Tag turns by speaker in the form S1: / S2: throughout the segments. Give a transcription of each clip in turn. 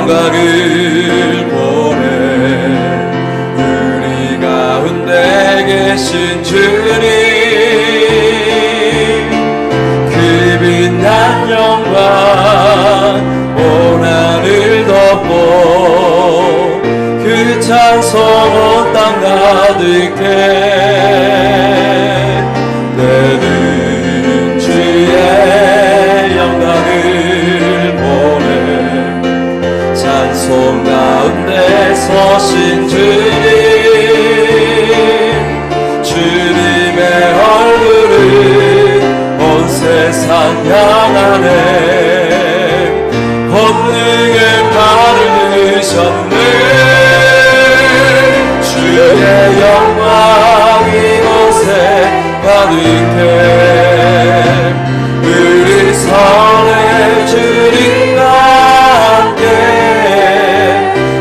S1: 영광을 보내 우리 가운데 계신 주님 그 빛난 영광 온 하늘 덮고 그 찬송 온 땅 가득해 내는 주의 영광을 보내 찬송 가운데 서신 주님 주님의 얼굴을 온 세상 향하네 권능의 발을 드셨네 주의 영광 이곳에 가득해 우리 선의 주님과 함께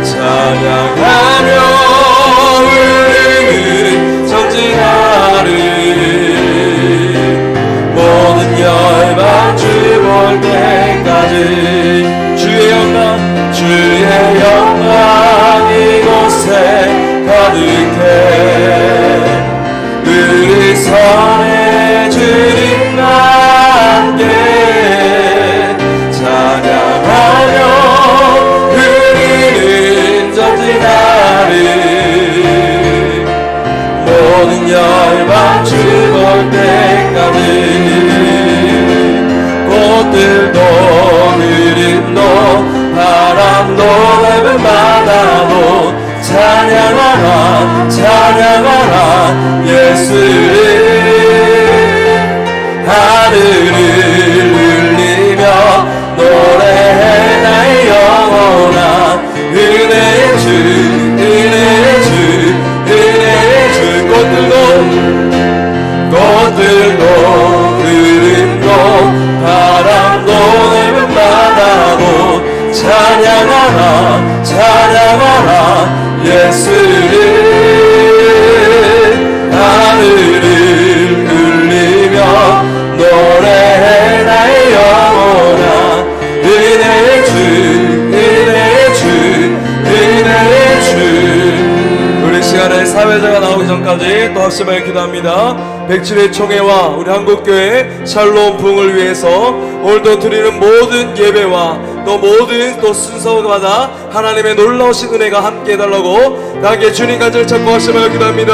S1: 찬양하며 우리는 전진하리 모든 열방 주 볼 때까지 주의 영광 이곳에 가득해 우리 선의 주님과 함께 찬양하며 우리는 전진하리 모든 열방 주 볼 때까지 꽃들도 그림도 바람도 넓은 바다도 찬양하라 찬양하라 예수를 하늘을 울리며 노래해 나의 영혼아 은혜의 주 은혜의 주 은혜의 주 꽃들도 그림도 바람도 넓은 바다도 찬양하라 찬양하라 예수를 하늘을 울리며 노래해 나의 영혼아 은혜의 주 은혜의 주 은혜의 주 우리 시간에 사회자가 나오기 전까지 또 합심하여 기도합니다. 백칠의 총회와 우리 한국교회 샬롬 부흥을 위해서 오늘도 드리는 모든 예배와 또 모든 또 순서마다 하나님의 놀라우신 은혜가 함께 해달라고 나에게 주님 간절히 찾고 하시며 기도합니다.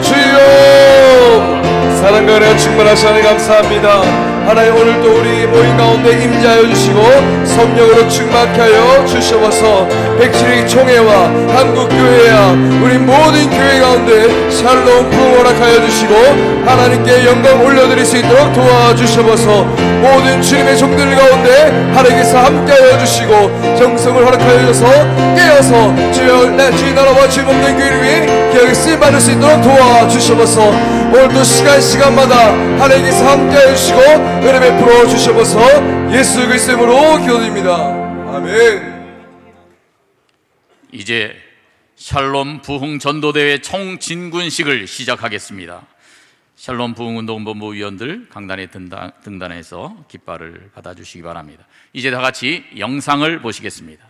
S1: 주여 사랑과 은혜가 충만하시 하나님 감사합니다. 하나님 오늘도 우리 모임 가운데 임재하여 주시고 성령으로 충만케 하여 주셔서 백칠의 총회와 한국교회와 우리 모든 교회 가운데 샬롬 부흥 허락하여 주시고 하나님께 영광 올려드릴 수 있도록 도와주셔서 모든 주님의 종들 가운데 하나님께서 함께하여 주시고 정성을 허락하여 주셔서 깨어서 주의 나라와 주의 몸된 교회를 위해 기억에 쓰임받을 수 있도록 도와주셔서 오늘도 시간마다 하나님께서 함께하여 주시고 은혜 베풀어 주셔서 예수 그리스도의 이름으로 기도드립니다. 아멘.
S2: 이제 샬롬 부흥 전도대회 총진군식을 시작하겠습니다. 샬롬 부흥운동본부 위원들 강단에 등단해서 깃발을 받아주시기 바랍니다. 이제 다 같이 영상을 보시겠습니다.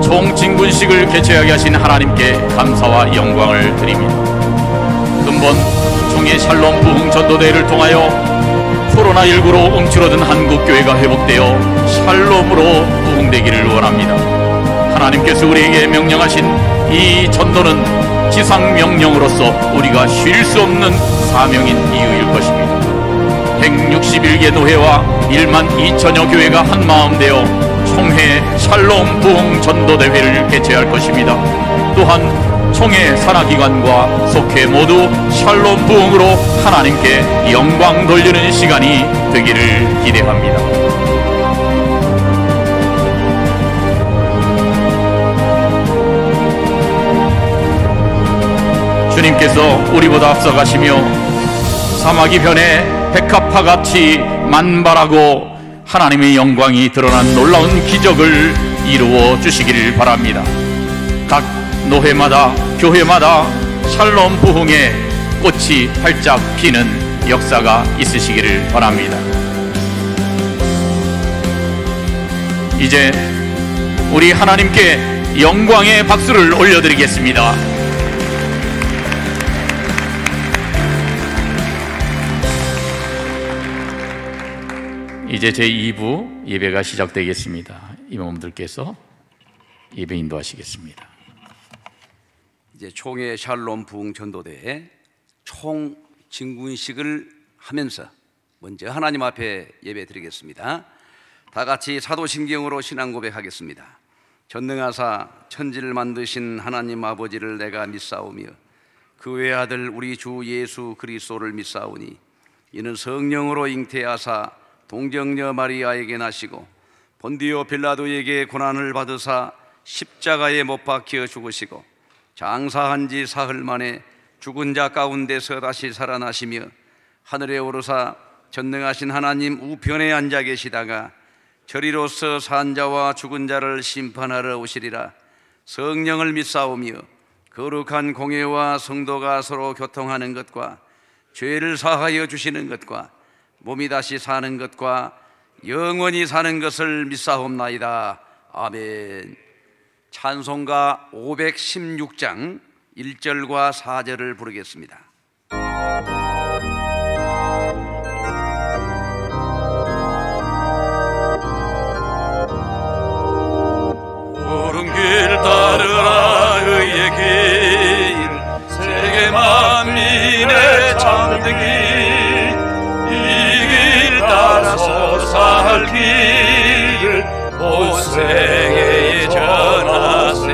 S2: 총진군식을 개최하게 하신 하나님께 감사와 영광을 드립니다. 근본 총회 샬롬 부흥 전도대회를 통하여 코로나19로 움츠러든 한국교회가 회복되어 샬롬으로 부흥되기를 원합니다. 하나님께서 우리에게 명령하신 이 전도는 지상명령으로서 우리가 쉴 수 없는 사명인 이유일 것입니다. 161개 노회와 1만 2천여 교회가 한마음 되어 총회 샬롬 부흥 전도대회를 개최할 것입니다. 또한 총회 산하기관과 속회 모두 샬롬 부흥으로 하나님께 영광 돌리는 시간이 되기를 기대합니다. 주님께서 우리보다 앞서가시며 사마귀 변에 백합화같이 만발하고 하나님의 영광이 드러난 놀라운 기적을 이루어 주시기를 바랍니다. 각 노회마다 교회마다 샬롬 부흥의 꽃이 활짝 피는 역사가 있으시기를 바랍니다. 이제 우리 하나님께 영광의 박수를 올려드리겠습니다. 이제 제2부 예배가 시작되겠습니다. 이모님들께서 예배 인도하시겠습니다.
S3: 이제 총회 샬롬 부흥 전도대회 총 진군식을 하면서 먼저 하나님 앞에 예배 드리겠습니다. 다 같이 사도신경으로 신앙 고백하겠습니다. 전능하사 천지를 만드신 하나님 아버지를 내가 믿사오며 그 외아들 우리 주 예수 그리스도를 믿사오니 이는 성령으로 잉태하사 동정녀 마리아에게 나시고 본디오 빌라도에게 고난을 받으사 십자가에 못 박혀 죽으시고 장사한 지 사흘 만에 죽은 자 가운데서 다시 살아나시며 하늘에 오르사 전능하신 하나님 우편에 앉아 계시다가 저리로서 산 자와 죽은 자를 심판하러 오시리라. 성령을 믿사오며 거룩한 공회와 성도가 서로 교통하는 것과 죄를 사하여 주시는 것과 몸이 다시 사는 것과 영원히 사는 것을 믿사옵나이다. 아멘. 찬송가 516장 1절과 4절을 부르겠습니다.
S4: 푸른 길 따르라 의의 길 세계 만민의 참된 길 이 길 따라서 살 길을 온 세계에 전하세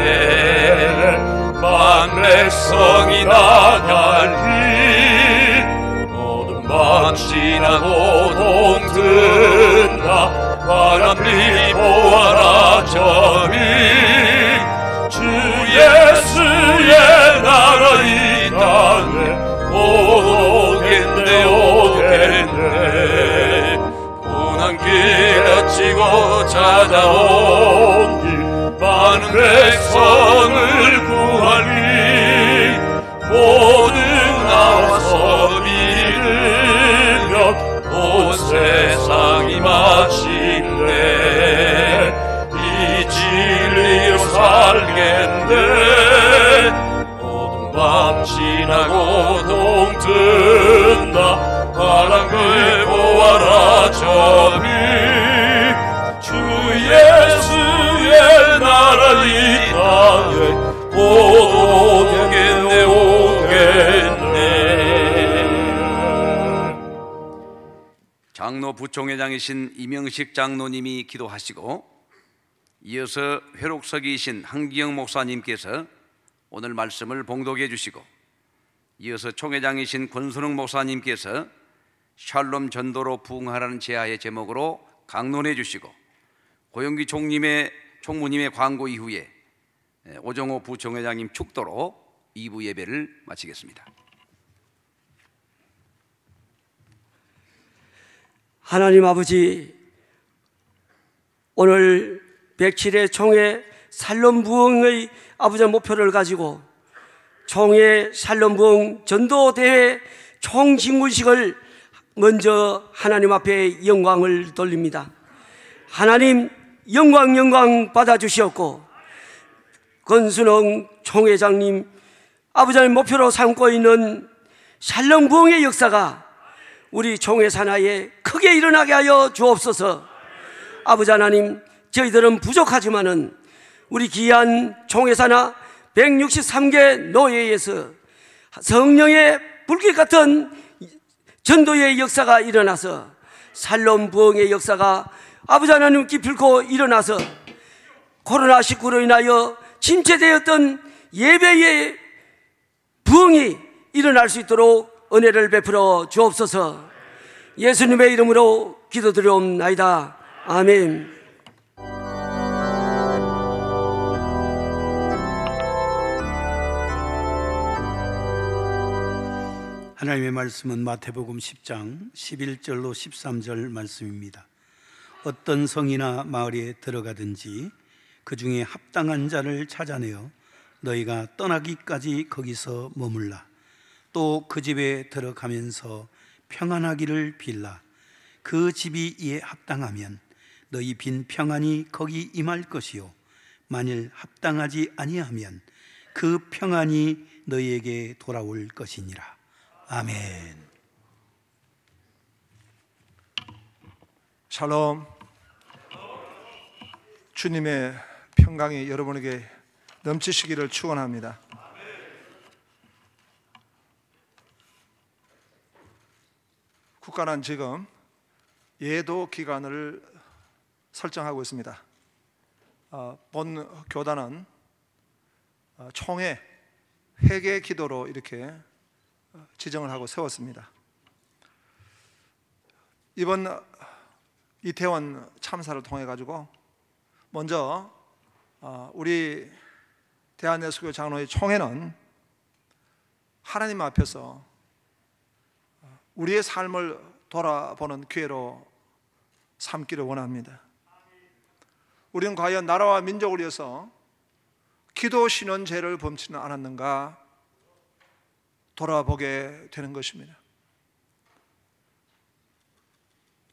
S4: 만 백성이 나갈 길 모든 밤 지나고 동든다 바람이 보아라 저리 주 예수의 나라 이 땅에 오겠네 오겠네 고난 길어치고 찾아온 길 많은 백성을 구하리 모두 나와서 믿으면 온 세상이 마실래 이 진리로 살겠네 모든 밤 지나고 동튼다 바람을 보아라 저리 주 예수의 나라 이 땅에 오겠네 오겠네.
S3: 장로 부총회장이신 이명식 장로님이 기도하시고 이어서 회록석이신 한기영 목사님께서 오늘 말씀을 봉독해 주시고 이어서 총회장이신 권순흥 목사님께서 샬롬 전도로 부흥하라는 제하의 제목으로 강론해 주시고 고영기 총무님의 광고 이후에 오정호 부총회장님 축도로 2부 예배를 마치겠습니다.
S5: 하나님 아버지, 오늘 107회 총회 샬롬 부흥의 아버지 목표를 가지고 총회 샬롬 부흥 전도대회 총진군식을 먼저 하나님 앞에 영광을 돌립니다. 하나님 영광 받아주시었고 권순홍 총회장님 아버지의 목표로 삼고 있는 샬롬 부흥의 역사가 우리 총회 산하에 크게 일어나게 하여 주옵소서. 아버지 하나님, 저희들은 부족하지만은 우리 귀한 총회사나 163개 노예에서 성령의 불길 같은 전도의 역사가 일어나서 살롬 부흥의 역사가 아버지 하나님 기필코 일어나서 코로나19로 인하여 침체되었던 예배의 부흥이 일어날 수 있도록 은혜를 베풀어 주옵소서. 예수님의 이름으로 기도드리옵나이다. 아멘.
S6: 하나님의 말씀은 마태복음 10장 11절로 13절 말씀입니다. 어떤 성이나 마을에 들어가든지 그 중에 합당한 자를 찾아내어 너희가 떠나기까지 거기서 머물라. 또 그 집에 들어가면서 평안하기를 빌라. 그 집이 이에 합당하면 너희 빈 평안이 거기 임할 것이요, 만일 합당하지 아니하면 그 평안이 너희에게 돌아올 것이니라. 아멘.
S7: 샬롬. 주님의 평강이 여러분에게 넘치시기를 축원합니다. 국가는 지금 예도 기간을 설정하고 있습니다. 본 교단은 총회 회개 기도로 이렇게 지정을 하고 세웠습니다. 이번 이태원 참사를 통해 가지고 먼저 우리 대한예수교 장로의 총회는 하나님 앞에서 우리의 삶을 돌아보는 기회로 삼기를 원합니다. 우리는 과연 나라와 민족을 위해서 기도 신원 죄를 범치는 않았는가 돌아보게 되는 것입니다.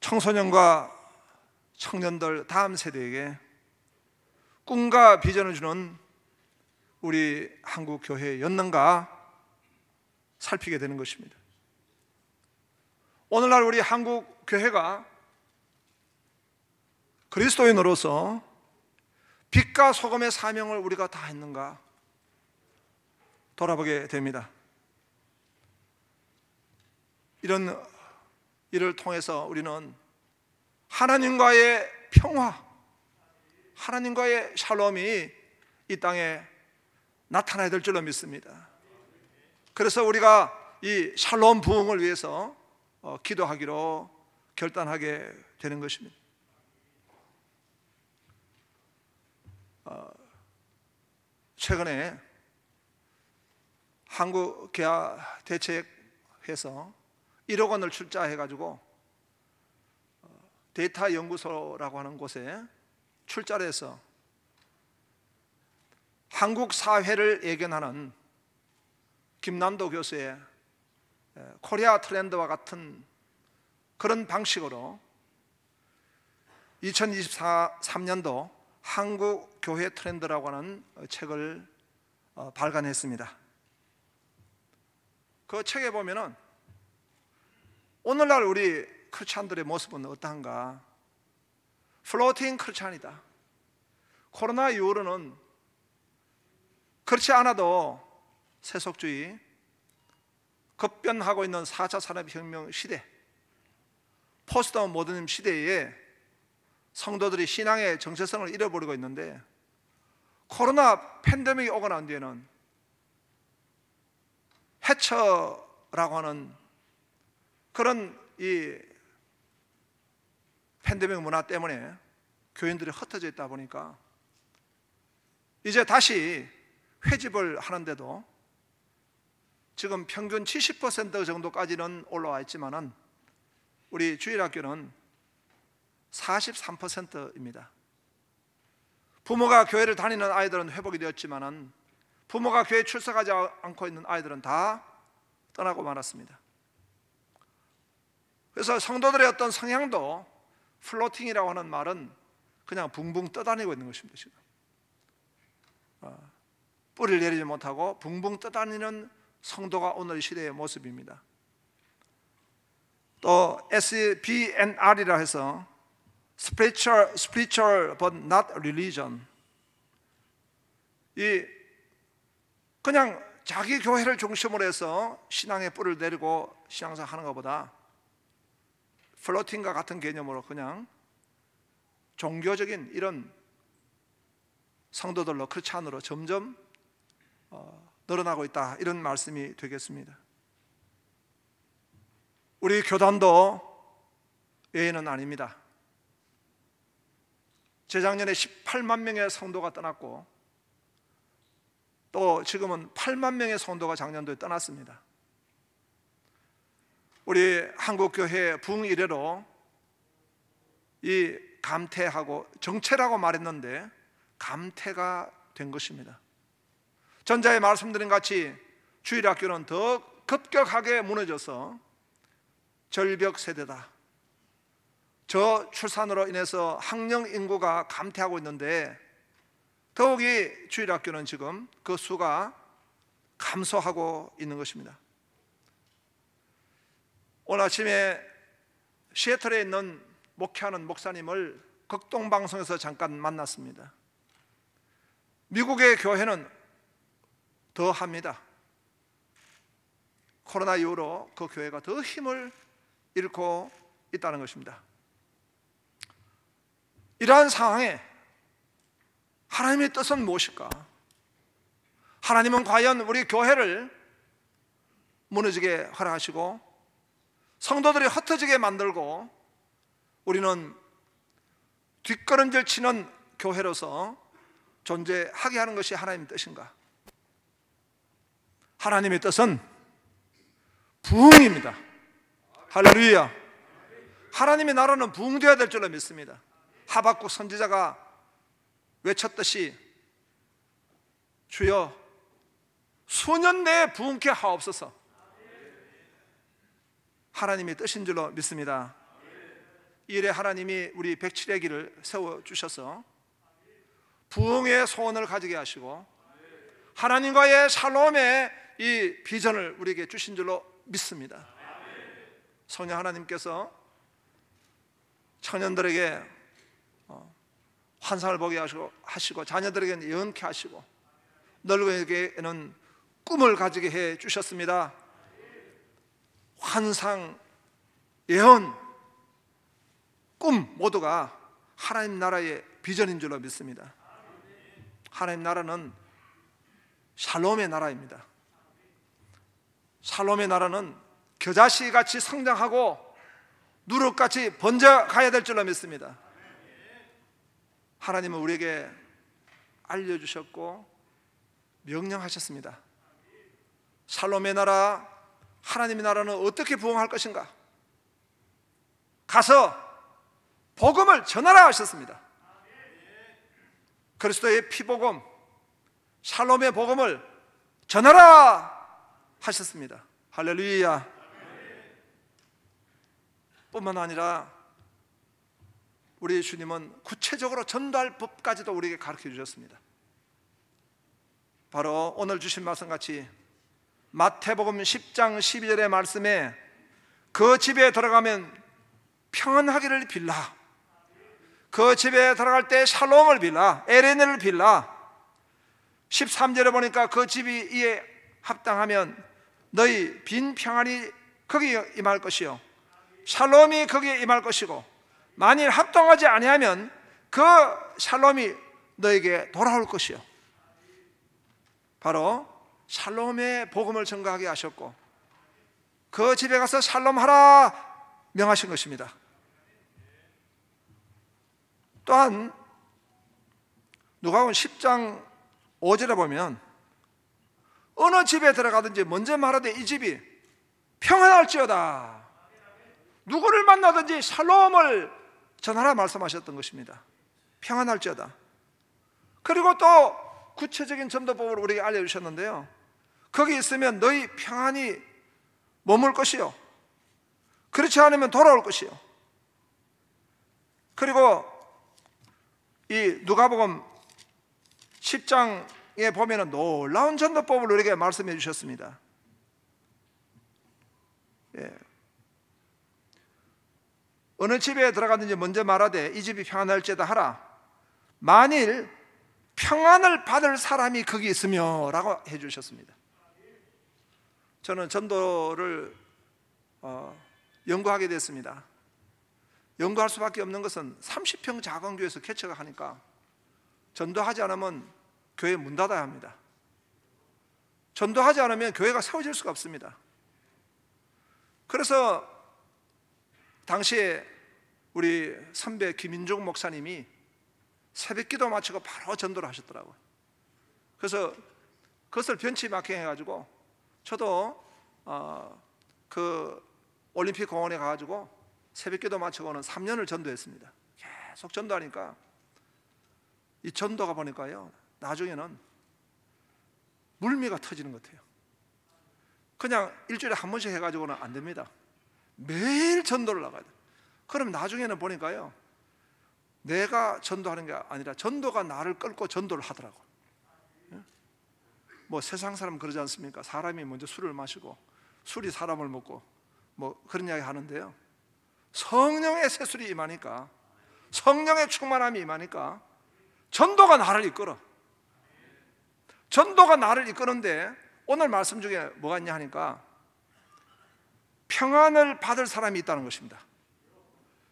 S7: 청소년과 청년들 다음 세대에게 꿈과 비전을 주는 우리 한국 교회였는가 살피게 되는 것입니다. 오늘날 우리 한국 교회가 그리스도인으로서 빛과 소금의 사명을 우리가 다 했는가 돌아보게 됩니다. 이런 일을 통해서 우리는 하나님과의 평화, 하나님과의 샬롬이 이 땅에 나타나야 될 줄로 믿습니다. 그래서 우리가 이 샬롬 부흥을 위해서 기도하기로 결단하게 되는 것입니다. 최근에 한국개화대책에서 1억 원을 출자해가지고 데이터 연구소라고 하는 곳에 출자를 해서 한국 사회를 예견하는 김남도 교수의 코리아 트렌드와 같은 그런 방식으로 2023년도 한국 교회 트렌드라고 하는 책을 발간했습니다. 그 책에 보면은 오늘날 우리 크리스찬들의 모습은 어떠한가? 플로팅 크리스찬이다. 코로나 이후로는 그렇지 않아도 세속주의, 급변하고 있는 4차 산업혁명 시대, 포스트 모더니즘 시대에 성도들이 신앙의 정체성을 잃어버리고 있는데, 코로나 팬데믹이 오고 난 뒤에는 해처라고 하는 그런 이 팬데믹 문화 때문에 교인들이 흩어져 있다 보니까 이제 다시 회집을 하는데도 지금 평균 70% 정도까지는 올라와 있지만은 우리 주일학교는 43%입니다. 부모가 교회를 다니는 아이들은 회복이 되었지만은 부모가 교회에 출석하지 않고 있는 아이들은 다 떠나고 말았습니다. 그래서 성도들의 어떤 성향도 플로팅이라고 하는 말은 그냥 붕붕 떠다니고 있는 것입니다. 지금 뿌리를 내리지 못하고 붕붕 떠다니는 성도가 오늘 시대의 모습입니다. 또 SBNR이라 해서 Spiritual but not religion, 그냥 자기 교회를 중심으로 해서 신앙의 뿔을 내리고 신앙생활 하는 것보다 플로팅과 같은 개념으로 그냥 종교적인 이런 성도들로 크리스찬으로 점점 늘어나고 있다, 이런 말씀이 되겠습니다. 우리 교단도 예외는 아닙니다. 재작년에 18만 명의 성도가 떠났고 또 지금은 8만 명의 성도가 작년도에 떠났습니다. 우리 한국교회 부흥 이래로 이 감퇴하고 정체라고 말했는데 감퇴가 된 것입니다. 전자에 말씀드린 같이 주일학교는 더 급격하게 무너져서 절벽 세대다. 저출산으로 인해서 학령 인구가 감퇴하고 있는데 더욱이 주일학교는 지금 그 수가 감소하고 있는 것입니다. 오늘 아침에 시애틀에 있는 목회하는 목사님을 극동방송에서 잠깐 만났습니다. 미국의 교회는 더 합니다. 코로나 이후로 그 교회가 더 힘을 잃고 있다는 것입니다. 이러한 상황에 하나님의 뜻은 무엇일까? 하나님은 과연 우리 교회를 무너지게 허락하시고 성도들이 흩어지게 만들고 우리는 뒷걸음질 치는 교회로서 존재하게 하는 것이 하나님의 뜻인가? 하나님의 뜻은 부흥입니다. 할렐루야. 하나님의 나라는 부흥되어야 될 줄로 믿습니다. 하박국 선지자가 외쳤듯이 주여 수년 내에 부흥케 하옵소서. 하나님의 뜻인 줄로 믿습니다. 이래 하나님이 우리 107의 길을 세워주셔서 부흥의 소원을 가지게 하시고 하나님과의 샬롬의 이 비전을 우리에게 주신 줄로 믿습니다. 성령 하나님께서 청년들에게 환상을 보게 하시고 자녀들에게는 예언케 하시고 너희에게는 꿈을 가지게 해 주셨습니다. 환상, 예언, 꿈 모두가 하나님 나라의 비전인 줄로 믿습니다. 하나님 나라는 샬롬의 나라입니다. 샬롬의 나라는 겨자씨같이 성장하고 누룩같이 번져가야 될 줄로 믿습니다. 하나님은 우리에게 알려주셨고 명령하셨습니다. 샬롬의 나라, 하나님의 나라는 어떻게 부흥할 것인가? 가서 복음을 전하라 하셨습니다. 그리스도의 피복음, 샬롬의 복음을 전하라 하셨습니다. 할렐루야. 뿐만 아니라 우리 주님은 구체적으로 전달 법까지도 우리에게 가르쳐 주셨습니다. 바로 오늘 주신 말씀같이 마태복음 10장 12절의 말씀에 그 집에 들어가면 평안하기를 빌라, 그 집에 들어갈 때 샬롬을 빌라, 에레네를 빌라. 13절에 보니까 그 집이 이에 합당하면 너희 빈 평안이 거기에 임할 것이요 샬롬이 거기에 임할 것이고 만일 합당하지 아니하면 그 샬롬이 너에게 돌아올 것이요. 바로 샬롬의 복음을 전가하게 하셨고 그 집에 가서 샬롬하라 명하신 것입니다. 또한 누가복음 10장 5절에 보면 어느 집에 들어가든지 먼저 말하되 이 집이 평안할지어다. 누구를 만나든지 샬롬을 전하라 말씀하셨던 것입니다. 평안할지어다. 그리고 또 구체적인 전도법을 우리에게 알려주셨는데요, 거기 있으면 너희 평안이 머물 것이요 그렇지 않으면 돌아올 것이요. 그리고 이 누가복음 10장에 보면 놀라운 전도법을 우리에게 말씀해 주셨습니다. 어느 집에 들어가든지 먼저 말하되 이 집이 평안할지어다 하라. 만일 평안을 받을 사람이 거기 있으며 라고 해주셨습니다. 저는 전도를 연구하게 됐습니다. 연구할 수밖에 없는 것은 30평 작은 교회에서 개척을 하니까 전도하지 않으면 교회 문 닫아야 합니다. 전도하지 않으면 교회가 세워질 수가 없습니다. 그래서 당시에 우리 선배 김인종 목사님이 새벽기도 마치고 바로 전도를 하셨더라고요. 그래서 그것을 변치마킹해가지고 저도 그 올림픽 공원에 가가지고 새벽기도 마치고는 3년을 전도했습니다. 계속 전도하니까 이 전도가 보니까요, 나중에는 물미가 터지는 것 같아요. 그냥 일주일에 한 번씩 해가지고는 안 됩니다. 매일 전도를 나가야 돼요. 그럼 나중에는 보니까요, 내가 전도하는 게 아니라 전도가 나를 끌고 전도를 하더라고요. 뭐 세상 사람 그러지 않습니까? 사람이 먼저 술을 마시고 술이 사람을 먹고 뭐 그런 이야기 하는데요, 성령의 세술이 임하니까, 성령의 충만함이 임하니까 전도가 나를 이끌어. 전도가 나를 이끄는데 오늘 말씀 중에 뭐가 있냐 하니까 평안을 받을 사람이 있다는 것입니다.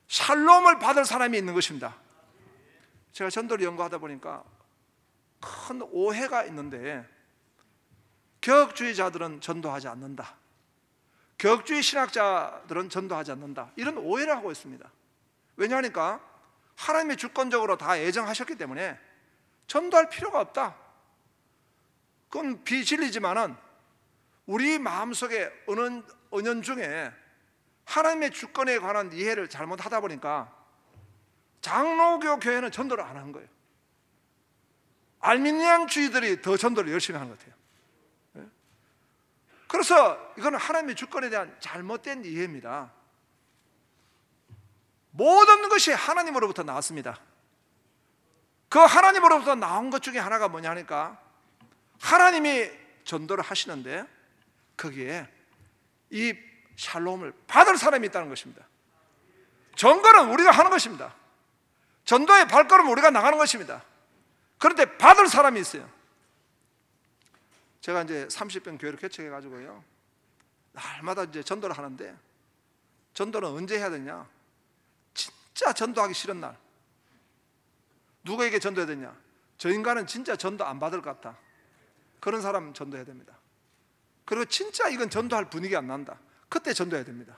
S7: 샬롬을 받을 사람이 있는 것입니다. 제가 전도를 연구하다 보니까 큰 오해가 있는데, 개혁주의자들은 전도하지 않는다, 개혁주의 신학자들은 전도하지 않는다, 이런 오해를 하고 있습니다. 왜냐하니까 하나님이 주권적으로 다 예정하셨기 때문에 전도할 필요가 없다. 그건 비진리지만은 우리 마음속에 은연중에 하나님의 주권에 관한 이해를 잘못하다 보니까 장로교 교회는 전도를 안 하는 거예요. 알미니안주의들이 더 전도를 열심히 하는 것 같아요. 그래서 이거는 하나님의 주권에 대한 잘못된 이해입니다. 모든 것이 하나님으로부터 나왔습니다. 그 하나님으로부터 나온 것 중에 하나가 뭐냐 하니까 하나님이 전도를 하시는데 거기에 이 샬롬을 받을 사람이 있다는 것입니다. 전거는 우리가 하는 것입니다. 전도의 발걸음은 우리가 나가는 것입니다. 그런데 받을 사람이 있어요. 제가 이제 30평 교회를 개척해 가지고요, 날마다 이제 전도를 하는데, 전도는 언제 해야 되냐? 진짜 전도하기 싫은 날. 누구에게 전도해야 되냐? 저 인간은 진짜 전도 안 받을 것 같다, 그런 사람 전도해야 됩니다. 그리고 진짜 이건 전도할 분위기 안 난다, 그때 전도해야 됩니다.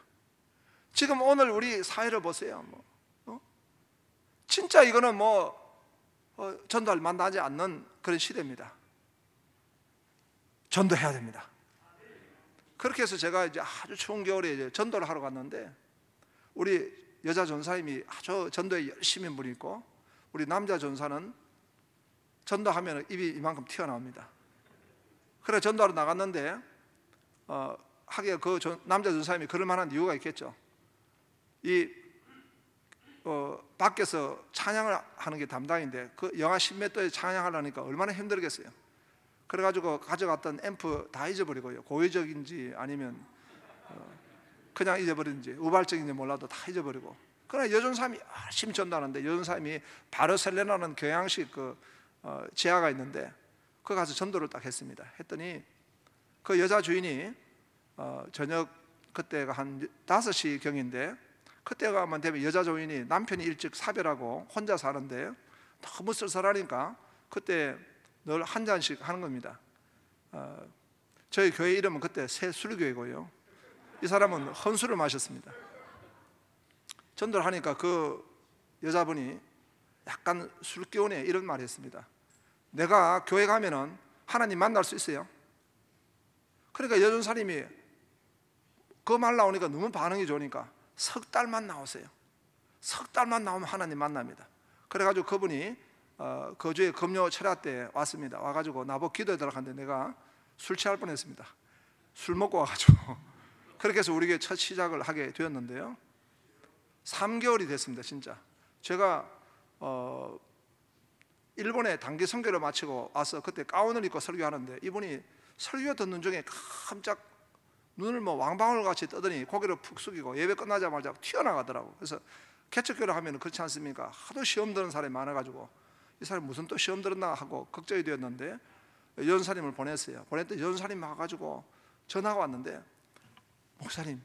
S7: 지금 오늘 우리 사회를 보세요. 진짜 이거는 전도할 만나지 않는 그런 시대입니다. 전도해야 됩니다. 그렇게 해서 제가 이제 아주 추운 겨울에 이제 전도를 하러 갔는데, 우리 여자 전사님이 아주 전도에 열심히 분이 있고, 우리 남자 전사는 전도하면 입이 이만큼 튀어나옵니다. 그래 전도하러 나갔는데 하기야 그 남자 전사님이 그럴 만한 이유가 있겠죠. 밖에서 찬양을 하는 게 담당인데 그 영하 10몇 도에 찬양하려니까 얼마나 힘들겠어요. 그래가지고 가져갔던 앰프 다 잊어버리고요, 고의적인지 아니면 그냥 잊어버린지 우발적인지 몰라도 다 잊어버리고, 그러나 여전사님이 열심히 전도하는데, 여전사님이 바르셀로나라는 교양식 지하가 있는데 거기 가서 전도를 딱 했습니다. 했더니 그 여자 주인이 저녁 그때가 한 5시 경인데, 그때가만 되면 여자 주인이 남편이 일찍 사별하고 혼자 사는데 너무 쓸쓸하니까 그때 늘 한 잔씩 하는 겁니다. 저희 교회 이름은 그때 새술교회고요, 이 사람은 헌술을 마셨습니다. 전도를 하니까 그 여자분이 약간 술기운에 이런 말을 했습니다. 내가 교회 가면은 하나님 만날 수 있어요? 그러니까 여전사님이 그 말 나오니까 너무 반응이 좋으니까 석 달만 나오세요. 석 달만 나오면 하나님 만납니다. 그래가지고 그분이 거주의 금요 철야 때 왔습니다. 와가지고 나보고 기도해 달라는데 내가 술 취할 뻔했습니다. 술 먹고 와가지고 그렇게 해서 우리 교회 첫 시작을 하게 되었는데요, 3개월이 됐습니다. 진짜 제가 일본에 단기 선교를 마치고 와서 그때 가운을 입고 설교하는데, 이분이 설교 듣는 중에 깜짝 눈을 왕방울 같이 뜨더니 고개를 푹 숙이고 예배 끝나자마자 튀어나가더라고. 그래서 개척교를 하면 그렇지 않습니까? 하도 시험 드는 사람이 많아가지고 이 사람이 무슨 또 시험 들었나 하고 걱정이 되었는데 연사님을 보냈어요. 보냈더니 연사님 와가지고 전화가 왔는데, 목사님,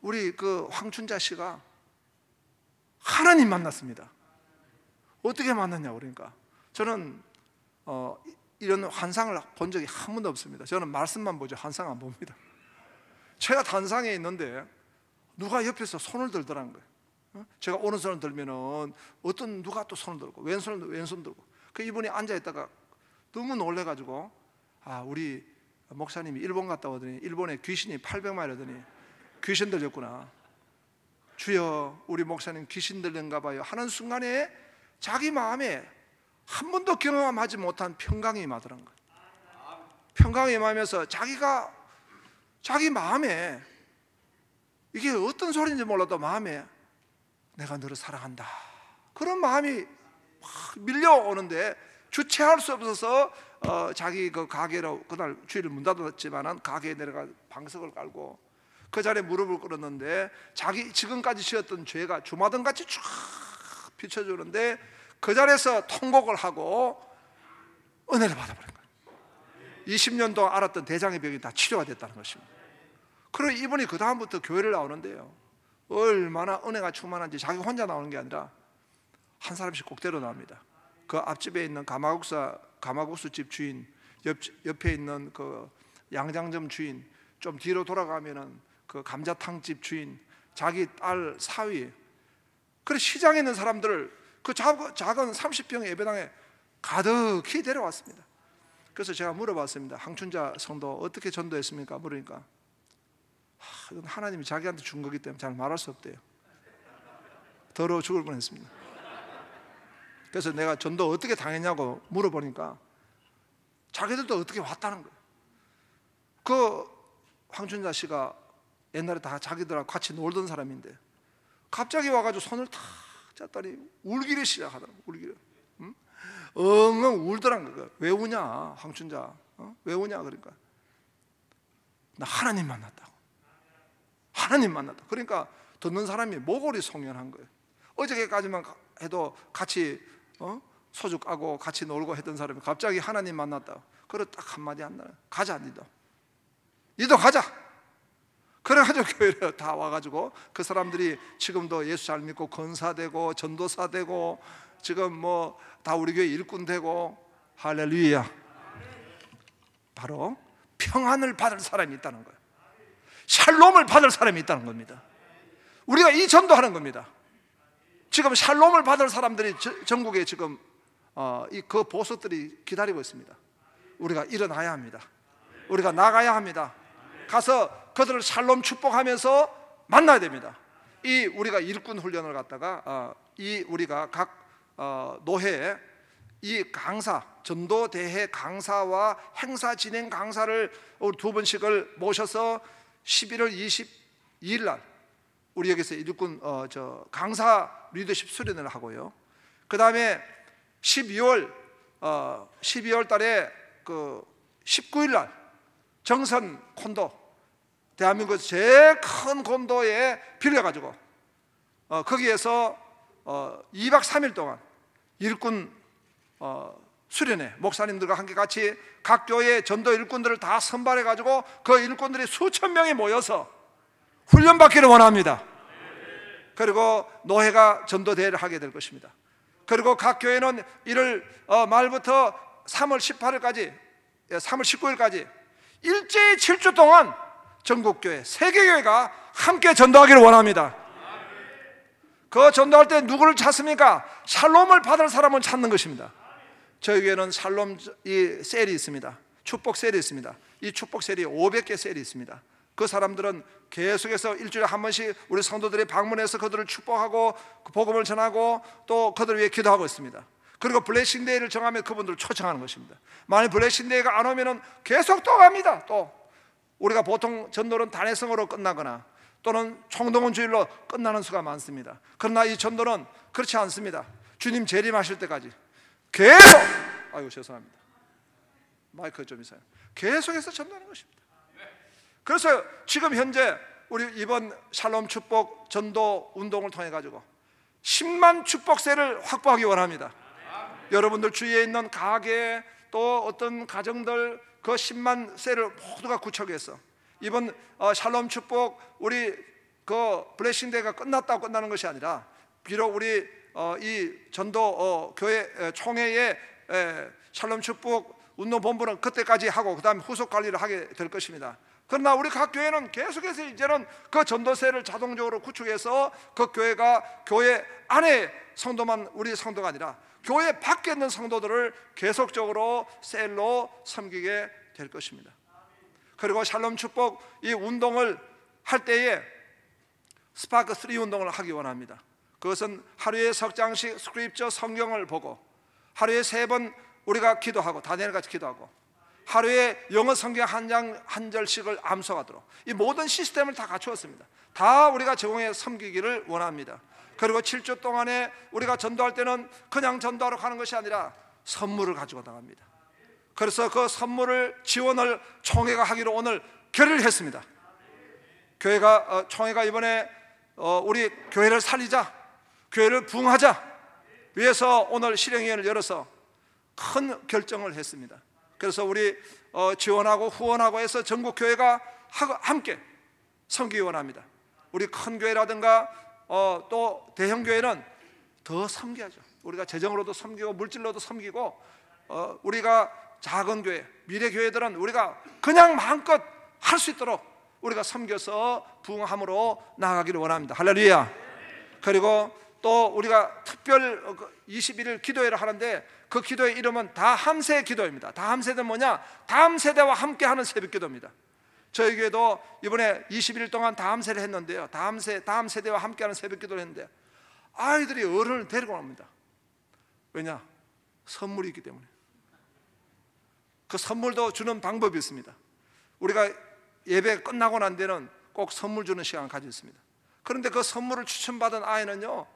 S7: 우리 그 황춘자 씨가 하나님 만났습니다. 어떻게 만났냐 그러니까, 저는 이런 환상을 본 적이 한 번도 없습니다. 저는 말씀만 보죠, 환상 안 봅니다. 제가 단상에 있는데 누가 옆에서 손을 들더라는 거예요. 제가 오른손을 들면은 어떤 누가 또 손을 들고 왼손 들고, 그 이분이 앉아 있다가 너무 놀래가지고, 아, 우리 목사님이 일본 갔다 오더니 일본에 귀신이 800마리더니 귀신 들렸구나, 주여 우리 목사님 귀신 들렸는가 봐요 하는 순간에 자기 마음에 한 번도 경험하지 못한 평강이 임하더란 거예요. 평강이 임하면서 자기 마음에, 이게 어떤 소리인지 몰라도 마음에 내가 너를 사랑한다 그런 마음이 막 밀려오는데 주체할 수 없어서 자기 그 가게로, 그날 주일을 문 닫았지만은 가게에 내려가 방석을 깔고 그 자리에 무릎을 꿇었는데, 자기 지금까지 지었던 죄가 주마등같이 쫙 비춰주는데 그 자리에서 통곡을 하고 은혜를 받아버린 거예요. 20년 동안 앓았던 대장의 병이 다 치료가 됐다는 것입니다. 그리고 이분이 그 다음부터 교회를 나오는데요, 얼마나 은혜가 충만한지 자기 혼자 나오는 게 아니라 한 사람씩 꼭 데려 나옵니다. 그 앞집에 있는 가마국수집 주인, 옆에 있는 그 양장점 주인, 좀 뒤로 돌아가면은 그 감자탕집 주인, 자기 딸 사위, 그래 시장에 있는 사람들을 그 작은 30평 예배당에 가득히 데려왔습니다. 그래서 제가 물어봤습니다. 황춘자 성도 어떻게 전도했습니까? 물으니까 이건 하나님이 자기한테 준 거기 때문에 잘 말할 수 없대요. 더러워 죽을 뻔했습니다. 그래서 내가 전도 어떻게 당했냐고 물어보니까 자기들도 어떻게 왔다는 거예요. 그 황춘자 씨가 옛날에 다 자기들하고 같이 놀던 사람인데 갑자기 와가지고 손을 탁 잡더니 울기를 시작하더라고. 울기를. 엉엉 울더란 거예요. 왜 우냐 황춘자, 왜 우냐 그러니까 나 하나님 만났다고. 하나님 만났다. 그러니까 듣는 사람이 모골이 송연한 거예요. 어저께까지만 해도 같이 소주 까고 같이 놀고 했던 사람이 갑자기 하나님 만났다. 그래 딱 한마디 한다. 가자 니도 가자. 그래가지고 교회를 다 와가지고 그 사람들이 지금도 예수 잘 믿고 권사되고 전도사 되고 지금 뭐 다 우리 교회 일꾼 되고, 할렐루야. 바로 평안을 받을 사람이 있다는 거예요. 샬롬을 받을 사람이 있다는 겁니다. 우리가 이 전도하는 겁니다. 지금 샬롬을 받을 사람들이 전국에 지금 그 보석들이 기다리고 있습니다. 우리가 일어나야 합니다. 우리가 나가야 합니다. 가서 그들을 샬롬 축복하면서 만나야 됩니다. 이 우리가 일꾼 훈련을 갖다가 우리가 각 노회에 이 강사, 전도대회 강사와 행사 진행 강사를 두 번씩을 모셔서 11월 22일 날 우리 여기서 일꾼 강사 리더십 수련을 하고요. 그 다음에 12월 달에 그 19일 날 정선 콘도, 대한민국 제일 큰 콘도에 빌려가지고 거기에서 2박 3일 동안 일꾼 수련회, 목사님들과 함께 같이 각 교회 전도 일꾼들을 다 선발해가지고 그 일꾼들이 수천 명이 모여서 훈련받기를 원합니다. 그리고 노회가 전도대회를 하게 될 것입니다. 그리고 각 교회는 1월 말부터 3월 19일까지 일제히 7주 동안 전국교회, 세계교회가 함께 전도하기를 원합니다. 그 전도할 때 누구를 찾습니까? 샬롬을 받을 사람을 찾는 것입니다. 저희 교회는 샬롬 이 셀이 있습니다. 축복 셀이 있습니다. 이 축복 셀이 500개 셀이 있습니다. 그 사람들은 계속해서 일주일에 한 번씩 우리 성도들이 방문해서 그들을 축복하고 복음을 전하고 또 그들을 위해 기도하고 있습니다. 그리고 블레싱데이를 정하면 그분들을 초청하는 것입니다. 만약 블레싱데이가 안 오면 계속 또 갑니다. 또 우리가 보통 전도는 단회성으로 끝나거나 또는 총동원 주일로 끝나는 수가 많습니다. 그러나 이 전도는 그렇지 않습니다. 주님 재림하실 때까지 계속, 아이고 죄송합니다, 마이크 좀 있어요. 계속해서 전도하는 것입니다. 그래서 지금 현재 우리 이번 샬롬 축복 전도 운동을 통해 가지고 10만 축복세를 확보하기 원합니다. 여러분들 주위에 있는 가게, 또 어떤 가정들 그 10만 셀을 모두가 구축해서 이번 샬롬 축복 우리 그 블레싱 데이가 끝났다고 끝나는 것이 아니라, 비록 우리 이 전도 교회 총회의 샬롬 축복 운동본부는 그때까지 하고 그 다음에 후속 관리를 하게 될 것입니다. 그러나 우리 각 교회는 계속해서 이제는 그 전도세를 자동적으로 구축해서 그 교회가 교회 안에 성도만, 우리 성도가 아니라 교회 밖에 있는 성도들을 계속적으로 셀로 섬기게 될 것입니다. 그리고 샬롬 축복 이 운동을 할 때에 스파크 3 운동을 하기 원합니다. 그것은 하루에 석 장씩 스크립처 성경을 보고, 하루에 3번 우리가 기도하고, 다니엘같이 기도하고, 하루에 영어 성경 한 장 한 절씩을 암송하도록 이 모든 시스템을 다 갖추었습니다. 다 우리가 제공해 섬기기를 원합니다. 그리고 7주 동안에 우리가 전도할 때는 그냥 전도하러 가는 것이 아니라 선물을 가지고 나갑니다. 그래서 그 선물을 지원을 총회가 하기로 오늘 결의를 했습니다. 총회가 이번에 우리 교회를 살리자, 교회를 부흥하자 위해서 오늘 실행위원회를 열어서 큰 결정을 했습니다. 그래서 우리 지원하고 후원하고 해서 전국 교회가 함께 섬기기 원합니다. 우리 큰 교회라든가 또 대형 교회는 더 섬겨야죠. 우리가 재정으로도 섬기고 물질로도 섬기고, 우리가 작은 교회, 미래 교회들은 우리가 그냥 마음껏 할 수 있도록 우리가 섬겨서 부흥함으로 나아가기를 원합니다. 할렐루야. 그리고 또 우리가 특별 21일 기도회를 하는데 그 기도의 이름은 다함세 기도입니다. 다함세는 뭐냐? 다음 세대와 함께하는 새벽 기도입니다. 저희 교회도 이번에 21일 동안 다함세를 했는데요, 다음 세대와 함께하는 새벽 기도를 했는데 아이들이 어른을 데리고 옵니다. 왜냐? 선물이 있기 때문에. 그 선물도 주는 방법이 있습니다. 우리가 예배 끝나고 난 데는 꼭 선물 주는 시간을 가지고 있습니다. 그런데 그 선물을 추천받은 아이는요,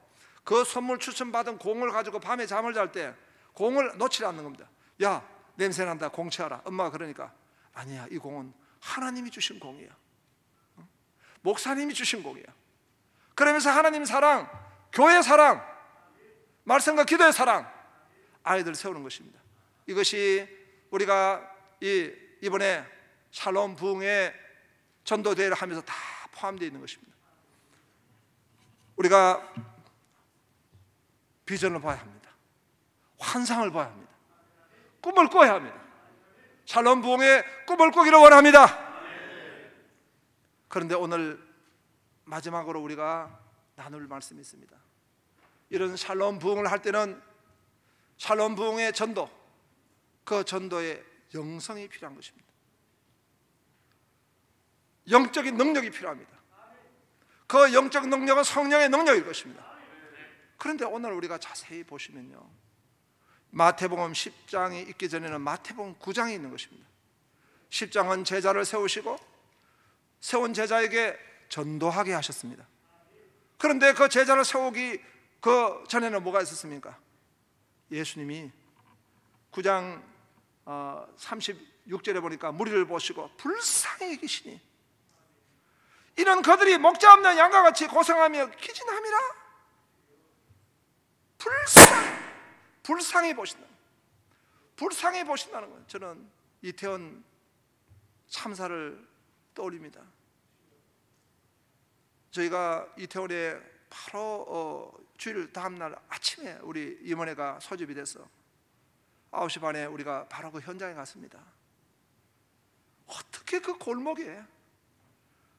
S7: 그 선물 추천받은 공을 가지고 밤에 잠을 잘 때 공을 놓치지 않는 겁니다. 야, 냄새난다, 공 치워라. 엄마가 그러니까 아니야, 이 공은 하나님이 주신 공이야, 목사님이 주신 공이야. 그러면서 하나님 사랑, 교회 사랑, 말씀과 기도의 사랑, 아이들 세우는 것입니다. 이것이 우리가 이번에 샬롬 부흥의 전도대회를 하면서 다 포함되어 있는 것입니다. 우리가 비전을 봐야 합니다. 환상을 봐야 합니다. 꿈을 꿔야 합니다. 샬롬 부흥의 꿈을 꾸기를 원합니다. 그런데 오늘 마지막으로 우리가 나눌 말씀이 있습니다. 이런 샬롬 부흥을 할 때는 샬롬 부흥의 전도, 그 전도의 영성이 필요한 것입니다. 영적인 능력이 필요합니다. 그 영적 능력은 성령의 능력일 것입니다. 그런데 오늘 우리가 자세히 보시면요, 마태복음 10장이 있기 전에는 마태복음 9장이 있는 것입니다. 10장은 제자를 세우시고 세운 제자에게 전도하게 하셨습니다. 그런데 그 제자를 세우기 그 전에는 뭐가 있었습니까? 예수님이 9장 36절에 보니까 무리를 보시고 불쌍히 여기시니 이런 그들이 목자 없는 양과 같이 고생하며 기진함이라. 불쌍히 보신다는 건, 저는 이태원 참사를 떠올립니다. 저희가 이태원에 바로 주일 다음날 아침에 우리 임원회가 소집이 돼서 9시 반에 우리가 바로 그 현장에 갔습니다. 어떻게 그 골목에,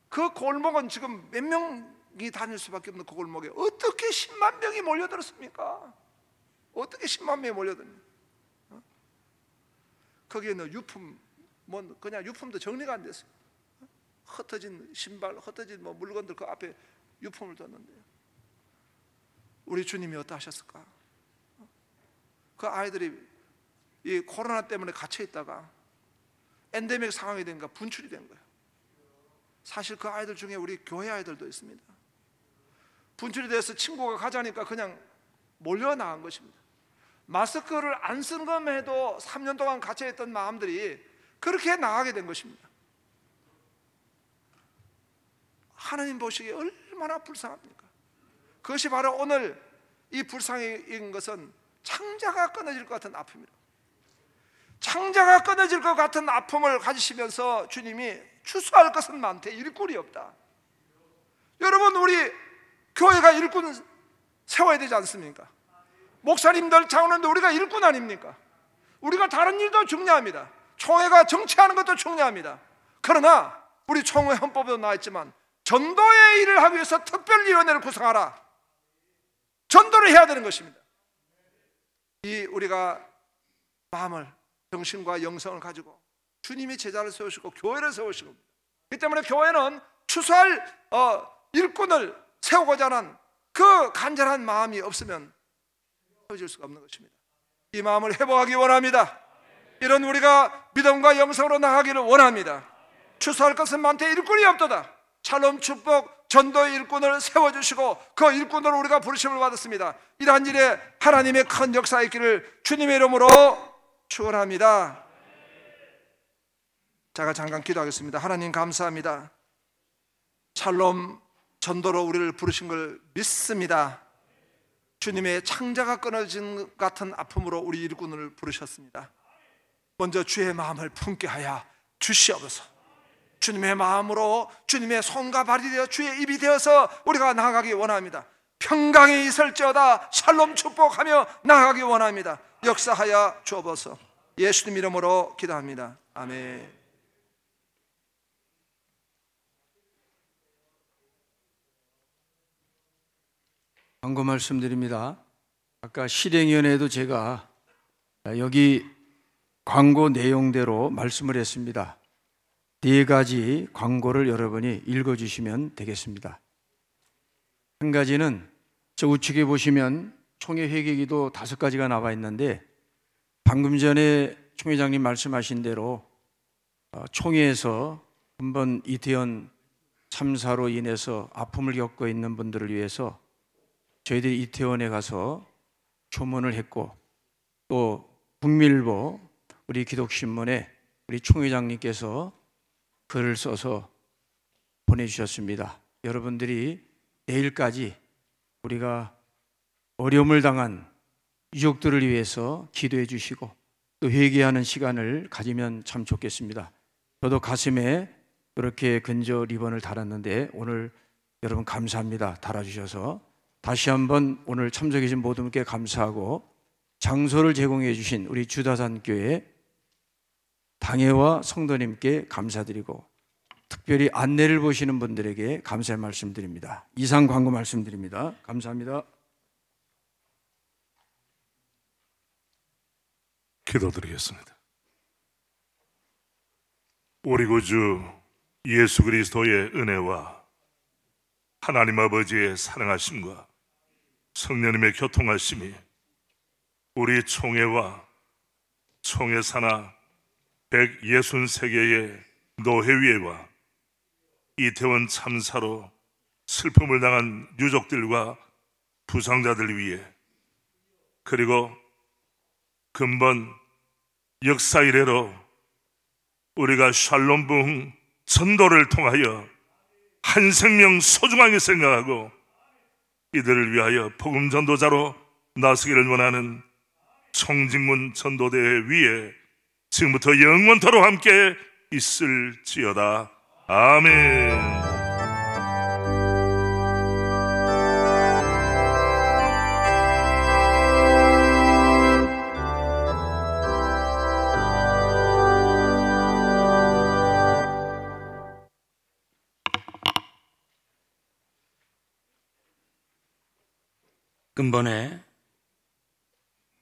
S7: 그 골목은 지금 몇 명이 다닐 수밖에 없는 그 골목에 어떻게 10만 명이 몰려들었습니까? 어떻게 10만 명이 몰려듭니까? 거기에는 유품, 뭐 그냥 유품도 정리가 안 됐어요. 흩어진 신발, 흩어진 뭐 물건들 그 앞에 유품을 뒀는데요. 우리 주님이 어떠하셨을까? 그 아이들이 이 코로나 때문에 갇혀 있다가 엔데믹 상황이 되니까 분출이 된 거예요. 사실 그 아이들 중에 우리 교회 아이들도 있습니다. 분출이 돼서 친구가 가자니까 그냥 몰려 나간 것입니다. 마스크를 안 쓴 것만 해도 3년 동안 갇혀있던 마음들이 그렇게 나가게 된 것입니다. 하나님 보시기에 얼마나 불쌍합니까? 그것이 바로 오늘 이 불쌍인 것은 창자가 끊어질 것 같은 아픔이라. 창자가 끊어질 것 같은 아픔을 가지시면서 주님이 추수할 것은 많되 일꾼이 없다. 여러분, 우리 교회가 일꾼 세워야 되지 않습니까? 목사님들, 장로님들, 우리가 일꾼 아닙니까? 우리가 다른 일도 중요합니다. 총회가 정치하는 것도 중요합니다. 그러나 우리 총회 헌법에도 나와있지만 전도의 일을 하기 위해서 특별위원회를 구성하라. 전도를 해야 되는 것입니다. 이 우리가 마음을, 정신과 영성을 가지고 주님이 제자를 세우시고 교회를 세우시고, 그렇기 때문에 교회는 추수할 일꾼을 세우고자 하는 그 간절한 마음이 없으면 세워질 수가 없는 것입니다. 이 마음을 회복하기 원합니다. 이런 우리가 믿음과 영성으로 나가기를 원합니다. 추수할 것은 많되 일꾼이 없도다. 샬롬 축복 전도의 일꾼을 세워주시고 그 일꾼으로 우리가 부르심을 받았습니다. 이러한 일에 하나님의 큰 역사 있기를 주님의 이름으로 축원합니다. 제가 잠깐 기도하겠습니다. 하나님 감사합니다. 샬롬 전도로 우리를 부르신 걸 믿습니다. 주님의 창자가 끊어진 것 같은 아픔으로 우리 일꾼을 부르셨습니다. 먼저 주의 마음을 품게 하여 주시옵소서. 주님의 마음으로 주님의 손과 발이 되어 주의 입이 되어서 우리가 나아가기 원합니다. 평강이 있을지어다 샬롬 축복하며 나아가기 원합니다. 역사하여 주옵소서. 예수님 이름으로 기도합니다. 아멘.
S8: 광고 말씀드립니다. 아까 실행위원회에도 제가 여기 광고 내용대로 말씀을 했습니다. 4가지 광고를 여러분이 읽어주시면 되겠습니다. 한 가지는 저 우측에 보시면 총회 회계기도 5가지가 나와 있는데, 방금 전에 총회장님 말씀하신 대로 총회에서 한번 이태원 참사로 인해서 아픔을 겪고 있는 분들을 위해서 저희들이 이태원에 가서 조문을 했고, 또 북밀보 우리 기독신문에 우리 총회장님께서 글을 써서 보내주셨습니다. 여러분들이 내일까지 우리가 어려움을 당한 유족들을 위해서 기도해 주시고 또 회개하는 시간을 가지면 참 좋겠습니다. 저도 가슴에 이렇게 근저 리본을 달았는데 오늘 여러분 감사합니다. 달아주셔서 다시 한번 오늘 참석해 주신 모든 분께 감사하고, 장소를 제공해 주신 우리 주다산교회 당회와 성도님께 감사드리고, 특별히 안내를 보시는 분들에게 감사의 말씀드립니다. 이상 광고 말씀드립니다. 감사합니다.
S4: 기도드리겠습니다. 우리 구주 예수 그리스도의 은혜와 하나님 아버지의 사랑하심과 성령님의 교통하심이 우리 총회와 총회 산하 163개의 노회위회와 이태원 참사로 슬픔을 당한 유족들과 부상자들 위해, 그리고 근본 역사 이래로 우리가 샬롬 부흥 전도를 통하여 한 생명 소중하게 생각하고 이들을 위하여 복음 전도자로 나서기를 원하는 청직문 전도대회 위에 지금부터 영원토록 함께 있을지어다. 아멘.
S9: 근본에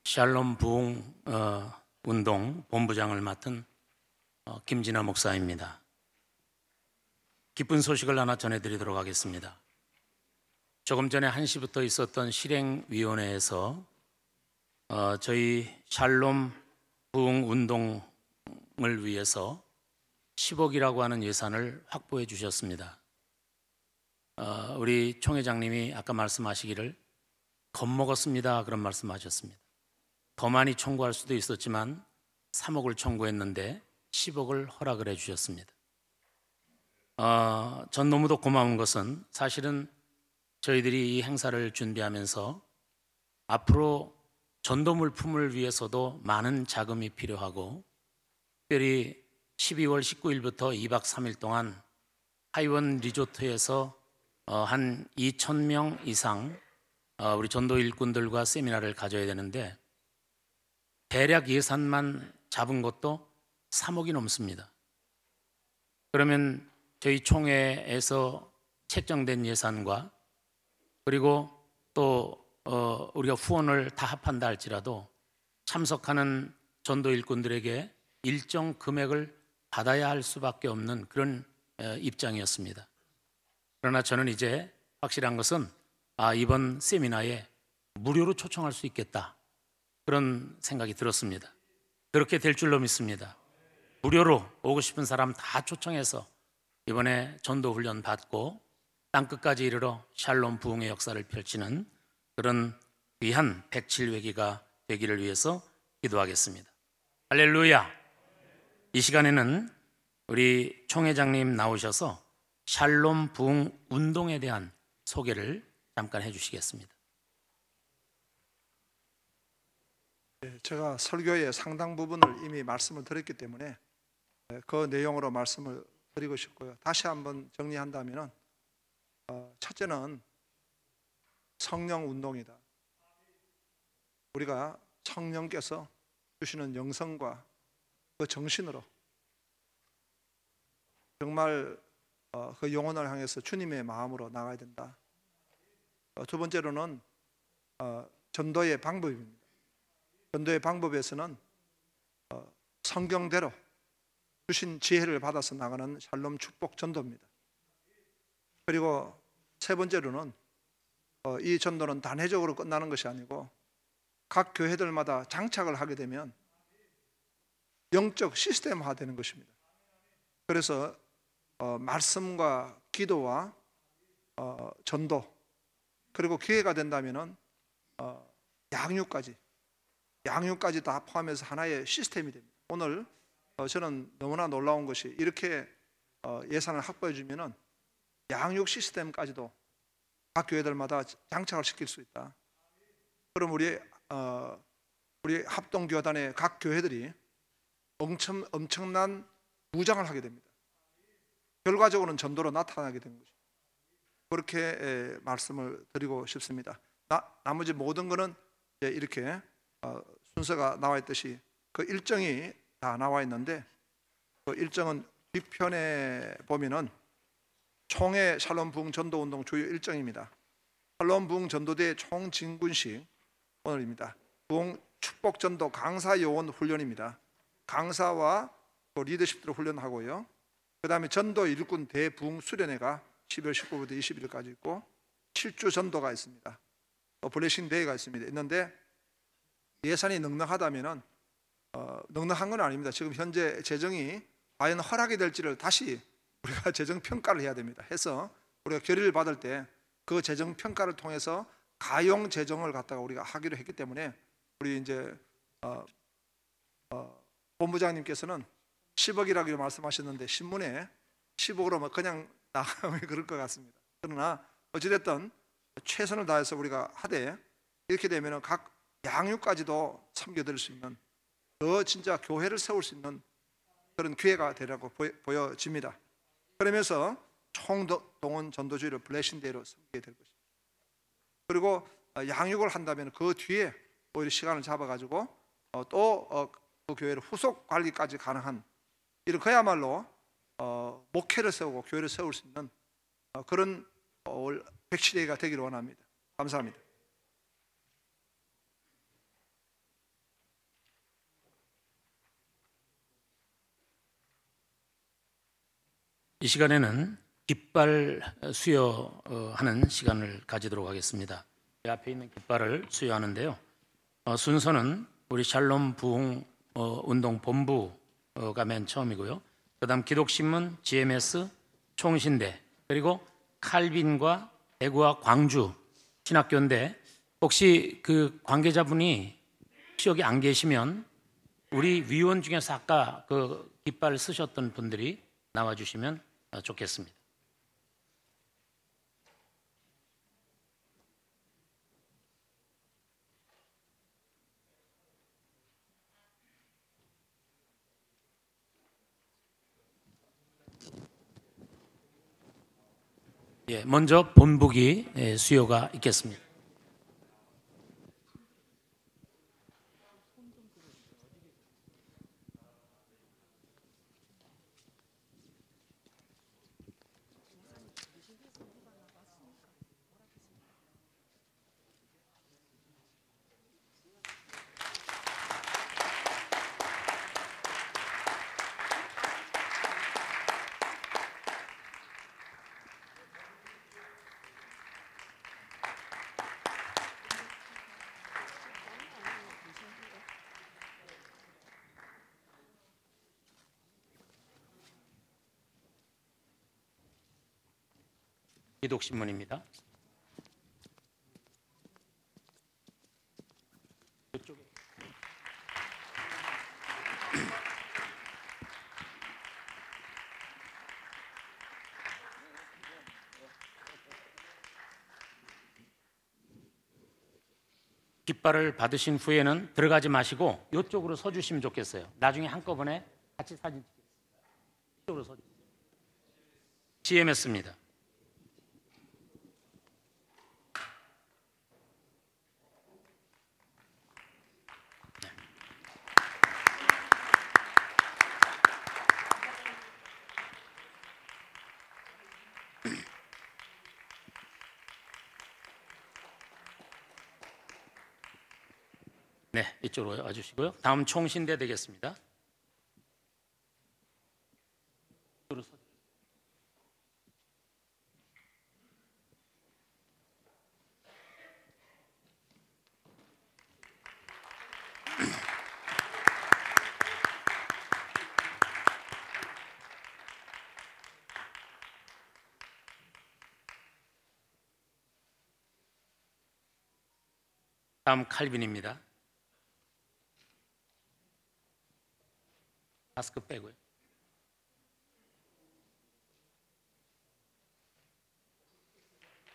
S9: 샬롬 부흥 운동 본부장을 맡은 김진아 목사입니다. 기쁜 소식을 하나 전해드리도록 하겠습니다. 조금 전에 1시부터 있었던 실행위원회에서 저희 샬롬 부흥 운동을 위해서 10억이라고 하는 예산을 확보해 주셨습니다. 우리 총회장님이 아까 말씀하시기를 겁먹었습니다 그런 말씀하셨습니다. 더 많이 청구할 수도 있었지만 3억을 청구했는데 10억을 허락을 해 주셨습니다. 전 너무도 고마운 것은, 사실은 저희들이 이 행사를 준비하면서 앞으로 전도 물품을 위해서도 많은 자금이 필요하고, 특별히 12월 19일부터 2박 3일 동안 하이원 리조트에서 한 2,000명 이상 우리 전도 일꾼들과 세미나를 가져야 되는데, 대략 예산만 잡은 것도 3억이 넘습니다. 그러면 저희 총회에서 책정된 예산과 그리고 또 우리가 후원을 다 합한다 할지라도 참석하는 전도 일꾼들에게 일정 금액을 받아야 할 수밖에 없는 그런 입장이었습니다. 그러나 저는 이제 확실한 것은 이번 세미나에 무료로 초청할 수 있겠다, 그런 생각이 들었습니다. 그렇게 될 줄로 믿습니다. 무료로 오고 싶은 사람 다 초청해서 이번에 전도 훈련 받고 땅끝까지 이르러 샬롬 부흥의 역사를 펼치는 그런 귀한 107회기가 되기를 위해서 기도하겠습니다. 할렐루야. 이 시간에는 우리 총회장님 나오셔서 샬롬 부흥 운동에 대한 소개를 잠깐 해주시겠습니다.
S7: 제가 설교의 상당 부분을 이미 말씀을 드렸기 때문에 그 내용으로 말씀을 드리고 싶고요. 다시 한번 정리한다면 첫째는 성령 운동이다. 우리가 성령께서 주시는 영성과 그 정신으로 정말 그 영혼을 향해서 주님의 마음으로 나가야 된다. 두 번째로는 전도의 방법입니다. 전도의 방법에서는 성경대로 주신 지혜를 받아서 나가는 샬롬 축복 전도입니다. 그리고 세 번째로는 이 전도는 단회적으로 끝나는 것이 아니고 각 교회들마다 장착을 하게 되면 영적 시스템화 되는 것입니다. 그래서 말씀과 기도와 전도, 그리고 기회가 된다면 양육까지 다 포함해서 하나의 시스템이 됩니다. 오늘 저는 너무나 놀라운 것이 이렇게 예산을 확보해 주면은 양육 시스템까지도 각 교회들마다 장착을 시킬 수 있다. 그럼 우리 합동교단의 각 교회들이 엄청난 무장을 하게 됩니다. 결과적으로는 전도로 나타나게 되는 것입니다. 그렇게 말씀을 드리고 싶습니다. 나머지 모든 것은 이렇게 순서가 나와 있듯이 그 일정이 다 나와 있는데, 그 일정은 뒤편에 보면은 총회 샬롬 부흥 전도 운동 주요 일정입니다. 샬롬 부흥 전도대 총 진군식 오늘입니다. 부흥 축복 전도 강사 요원 훈련입니다. 강사와 또 리더십들을 훈련하고요. 그 다음에 전도 일꾼 대부흥 수련회가 12월 19일부터 21일까지 있고, 7주 전도가 있습니다. 또 블레싱 데이가 있는데 예산이 넉넉하다면은 넉넉한 건 아닙니다. 지금 현재 재정이 과연 허락이 될지를 다시 우리가 재정 평가를 해야 됩니다. 해서 우리가 결의를 받을 때 그 재정 평가를 통해서 가용 재정을 갖다가 우리가 하기로 했기 때문에, 우리 이제 본부장님께서는 10억이라고 말씀하셨는데 신문에 10억으로 그냥 나가면 그럴 것 같습니다. 그러나 어찌됐든 최선을 다해서 우리가 하되, 이렇게 되면 각 양육까지도 섬겨드릴 수 있는, 더 진짜 교회를 세울 수 있는 그런 기회가 되라고 보여집니다. 그러면서 총동원 전도주의를 블레싱데이로 섬기게 될 것입니다. 그리고 양육을 한다면 그 뒤에 오히려 시간을 잡아가지고 또 그 교회를 후속 관리까지 가능한, 이런 그야말로 목회를 세우고 교회를 세울 수 있는 그런 107회가 되기를 원합니다. 감사합니다.
S9: 이 시간에는 깃발 수여하는 시간을 가지도록 하겠습니다. 제 앞에 있는 깃발을 수여하는데요. 순서는 우리 샬롬 부흥 운동 본부가 맨 처음이고요. 그 다음 기독신문, GMS, 총신대, 그리고 칼빈과 대구와 광주 신학교인데, 혹시 그 관계자분이 혹시 여기 안 계시면 우리 위원 중에서 아까 그 깃발 쓰셨던 분들이 나와주시면 좋겠습니다. 예, 먼저 본보기 수요가 있겠습니다. 기독신문입니다. 이쪽에. 깃발을 받으신 후에는 들어가지 마시고 이쪽으로 서주시면 좋겠어요. 나중에 한꺼번에 같이 사진 찍겠습니다. 이쪽으로 서주세요. CMS입니다. 네, 이쪽으로 와주시고요. 다음 총신대 되겠습니다. 다음 칼빈입니다. 마스크 빼고요.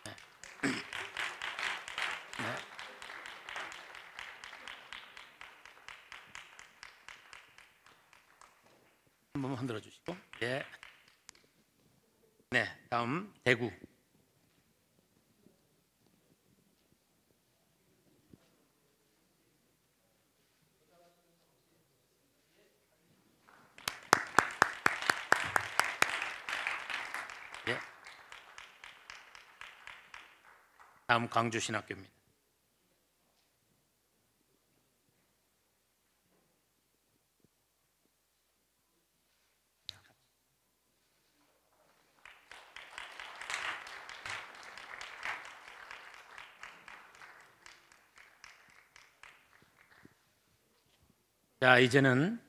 S9: 네. 네. 한번 흔들어 주시고, 네. 네, 다음 대구. 예. 다음 광주신학교입니다. 자, 이제는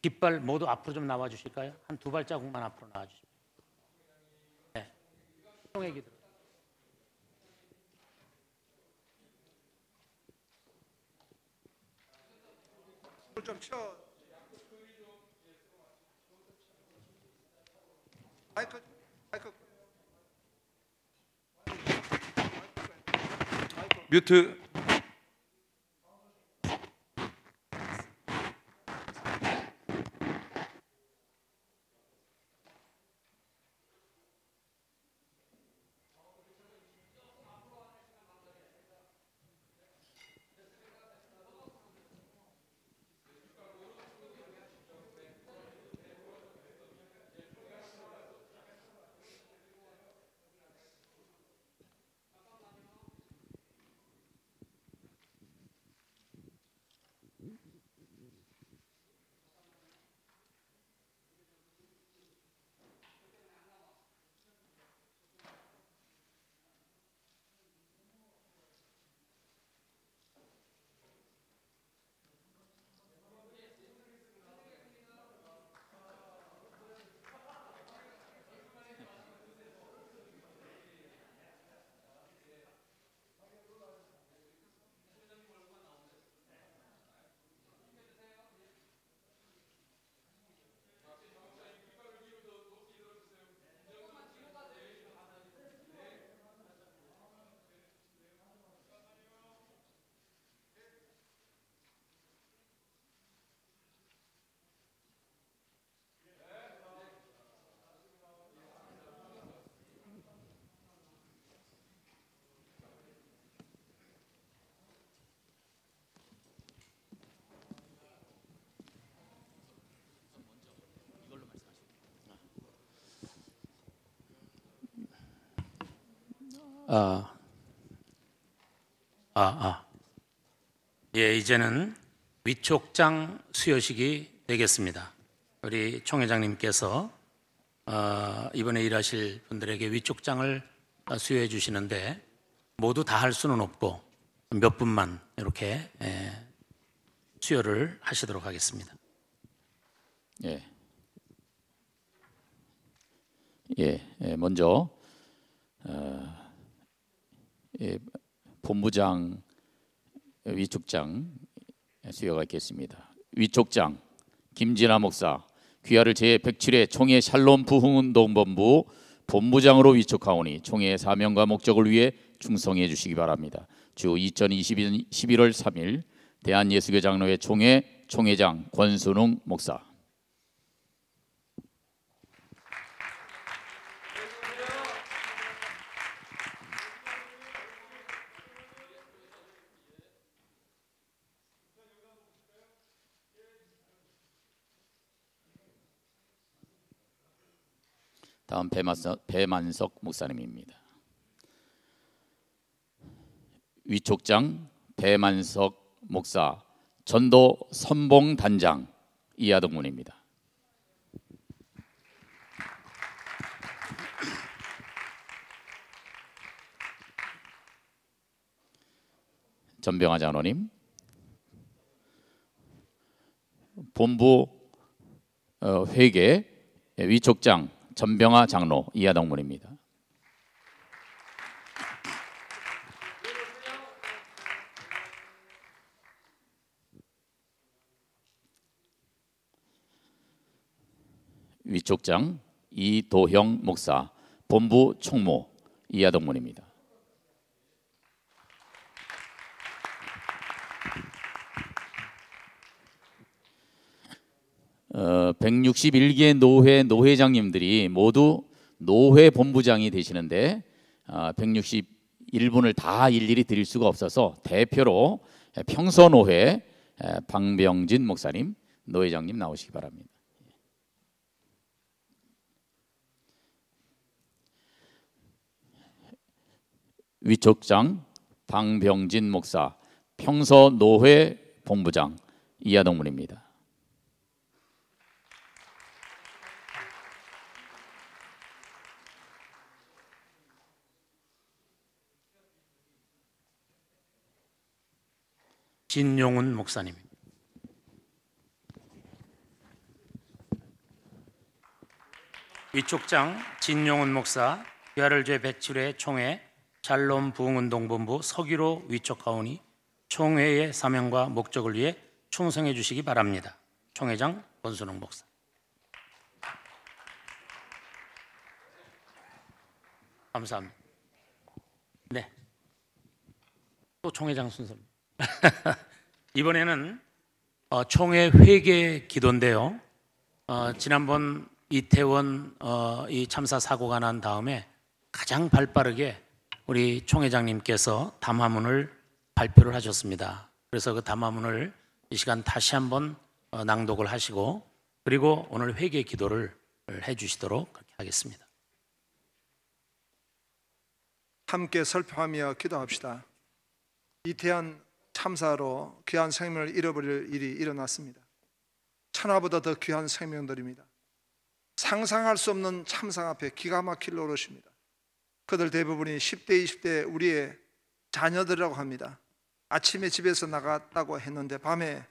S9: 깃발 모두 앞으로 좀 나와 주실까요? 한 두 발자국만 앞으로 나와 주십시오. 네. 총액이 들어.
S7: 좀 쳐. 마이크.
S1: 뮤트.
S9: 예, 이제는 위촉장 수여식이 되겠습니다. 우리 총회장님께서 이번에 일하실 분들에게 위촉장을 수여해 주시는데 모두 다 할 수는 없고 몇 분만 이렇게 수여를 하시도록 하겠습니다.
S2: 먼저 본부장 위촉장 수여가 있겠습니다. 위촉장 김진아 목사 귀하를 제107회 총회 샬롬 부흥운동본부 본부장으로 위촉하오니 총회의 사명과 목적을 위해 충성해 주시기 바랍니다. 주 2022년 11월 3일 대한예수교 장로회 총회 총회장 권순웅 목사. 다음 배만석 목사님입니다. 위촉장 배만석 목사, 전도 선봉단장 이하동문입니다. 전병하 장로님, 본부 회계 위촉장 전병하 장로 이하동문입니다. 위촉장 이도형 목사, 본부 총무 이하동문입니다. 어, 161개 노회 노회장님들이 모두 노회 본부장이 되시는데 161분을 다 일일이 드릴 수가 없어서 대표로 평서노회 방병진 목사님 노회장님 나오시기 바랍니다. 위촉장 방병진 목사, 평서노회 본부장 이하동문입니다.
S9: 진용훈 목사님. 위촉장 진용훈 목사, 귀하를 제107회 총회 샬롬 부흥운동본부 서기로 위촉하오니 총회의 사명과 목적을 위해 충성해 주시기 바랍니다. 총회장 권순웅 목사. 감사합니다. 네, 또 총회장 순서입니다. 이번에는 총회 회계 기도인데요. 지난번 이태원 이 참사 사고가 난 다음에 가장 발빠르게 우리 총회장님께서 담화문을 발표를 하셨습니다. 그래서 그 담화문을 이 시간 다시 한번 낭독을 하시고 그리고 오늘 회개 기도를 해주시도록 그렇게 하겠습니다.
S7: 함께 설교하며 기도합시다. 이태원 참사로 귀한 생명을 잃어버릴 일이 일어났습니다. 천하보다 더 귀한 생명들입니다. 상상할 수 없는 참사 앞에 기가 막힐 노릇입니다. 그들 대부분이 10대, 20대 우리의 자녀들이라고 합니다. 아침에 집에서 나갔다고 했는데 밤에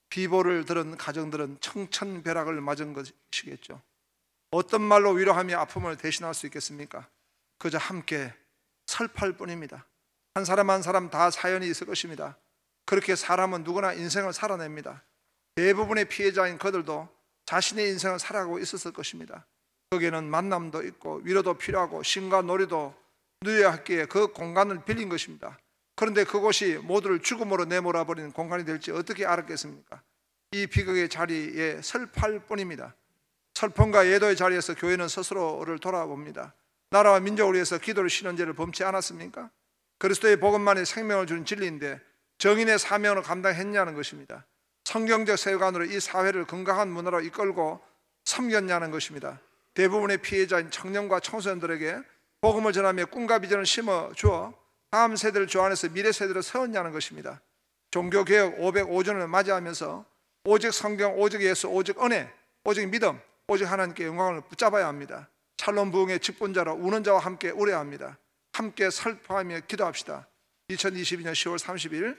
S7: 비보를 들은 가정들은 청천벼락을 맞은 것이겠죠. 어떤 말로 위로하며 아픔을 대신할 수 있겠습니까? 그저 함께 슬플 뿐입니다. 한 사람 한 사람 다 사연이 있을 것입니다. 그렇게 사람은 누구나 인생을 살아냅니다. 대부분의 피해자인 그들도 자신의 인생을 살아가고 있었을 것입니다. 거기에는 만남도 있고 위로도 필요하고 쉼과 놀이도 누려야 하기에 그 공간을 빌린 것입니다. 그런데 그곳이 모두를 죽음으로 내몰아버리는 공간이 될지 어떻게 알았겠습니까? 이 비극의 자리에 슬플 뿐입니다. 슬픔과 예도의 자리에서 교회는 스스로를 돌아봅니다. 나라와 민족을 위해서 기도를 쉬는 죄를 범치 않았습니까? 그리스도의 복음만이 생명을 주는 진리인데 정인의 사명을 감당했냐는 것입니다. 성경적 세계관으로 이 사회를 건강한 문화로 이끌고 섬겼냐는 것입니다. 대부분의 피해자인 청년과 청소년들에게 복음을 전하며 꿈과 비전을 심어 주어 다음 세대를 주 안에서 미래 세대로 세웠냐는 것입니다. 종교개혁 505주년을 맞이하면서 오직 성경, 오직 예수, 오직 은혜, 오직 믿음, 오직 하나님께 영광을 붙잡아야 합니다. 샬롬 부흥의 직분자로 우는 자와 함께 우려야 합니다. 함께 살포하며 기도합시다. 2022년 10월 30일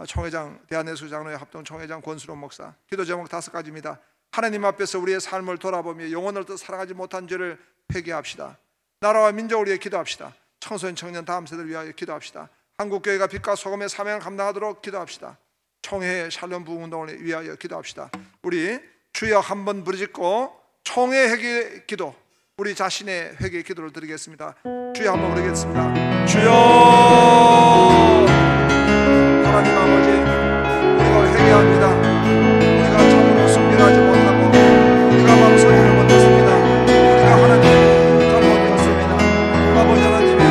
S7: 총회장, 대한예수 장로회 합동 총회장 권수론 목사. 기도 제목 5가지입니다. 하나님 앞에서 우리의 삶을 돌아보며 영혼을 더 사랑하지 못한 죄를 회개합시다. 나라와 민족을 위해 기도합시다. 청소년, 청년, 다음 세대를 위하여 기도합시다. 한국교회가 빛과 소금의 사명을 감당하도록 기도합시다. 총회의 샬롬 부흥 운동을 위하여 기도합시다. 우리 주여 한번 부르짖고 총회 회개 기도, 우리 자신의 회개 기도를 드리겠습니다. 주여 한번 부르겠습니다. 주여, 하나님 아버지, 우리가 회개합니다. 우리가 참으로 순결하지 못하고 우리가 망설이지 못했습니다. 우리가 하나님 잘못되었습니다. 아버지 하나님이여,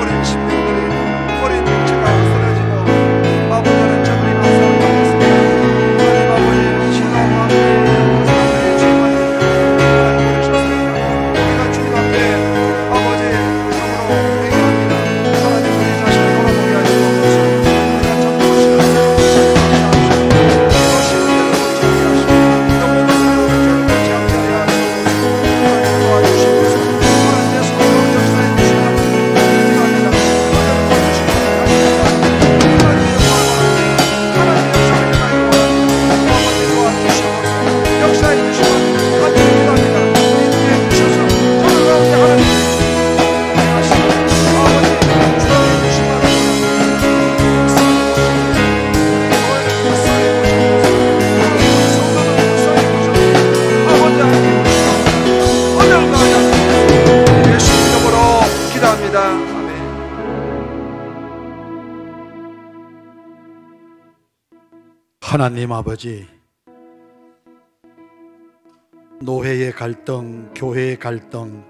S7: 어린 신령들이, 어린 육체가 쓰러지고 아버지 하나님 저들이 감사를 받았습니다. 하나님 아버지 신앙과 함께 사람들이 주님 앞에 하나님 부르셨습니다. 우리가 주님 앞에 아버지 참으로 회개합니다. 하나님 우리 자신을 돌아보게 하시고 우리가 참으로 신앙을
S6: 하나님 아버지, 노회의 갈등, 교회의 갈등,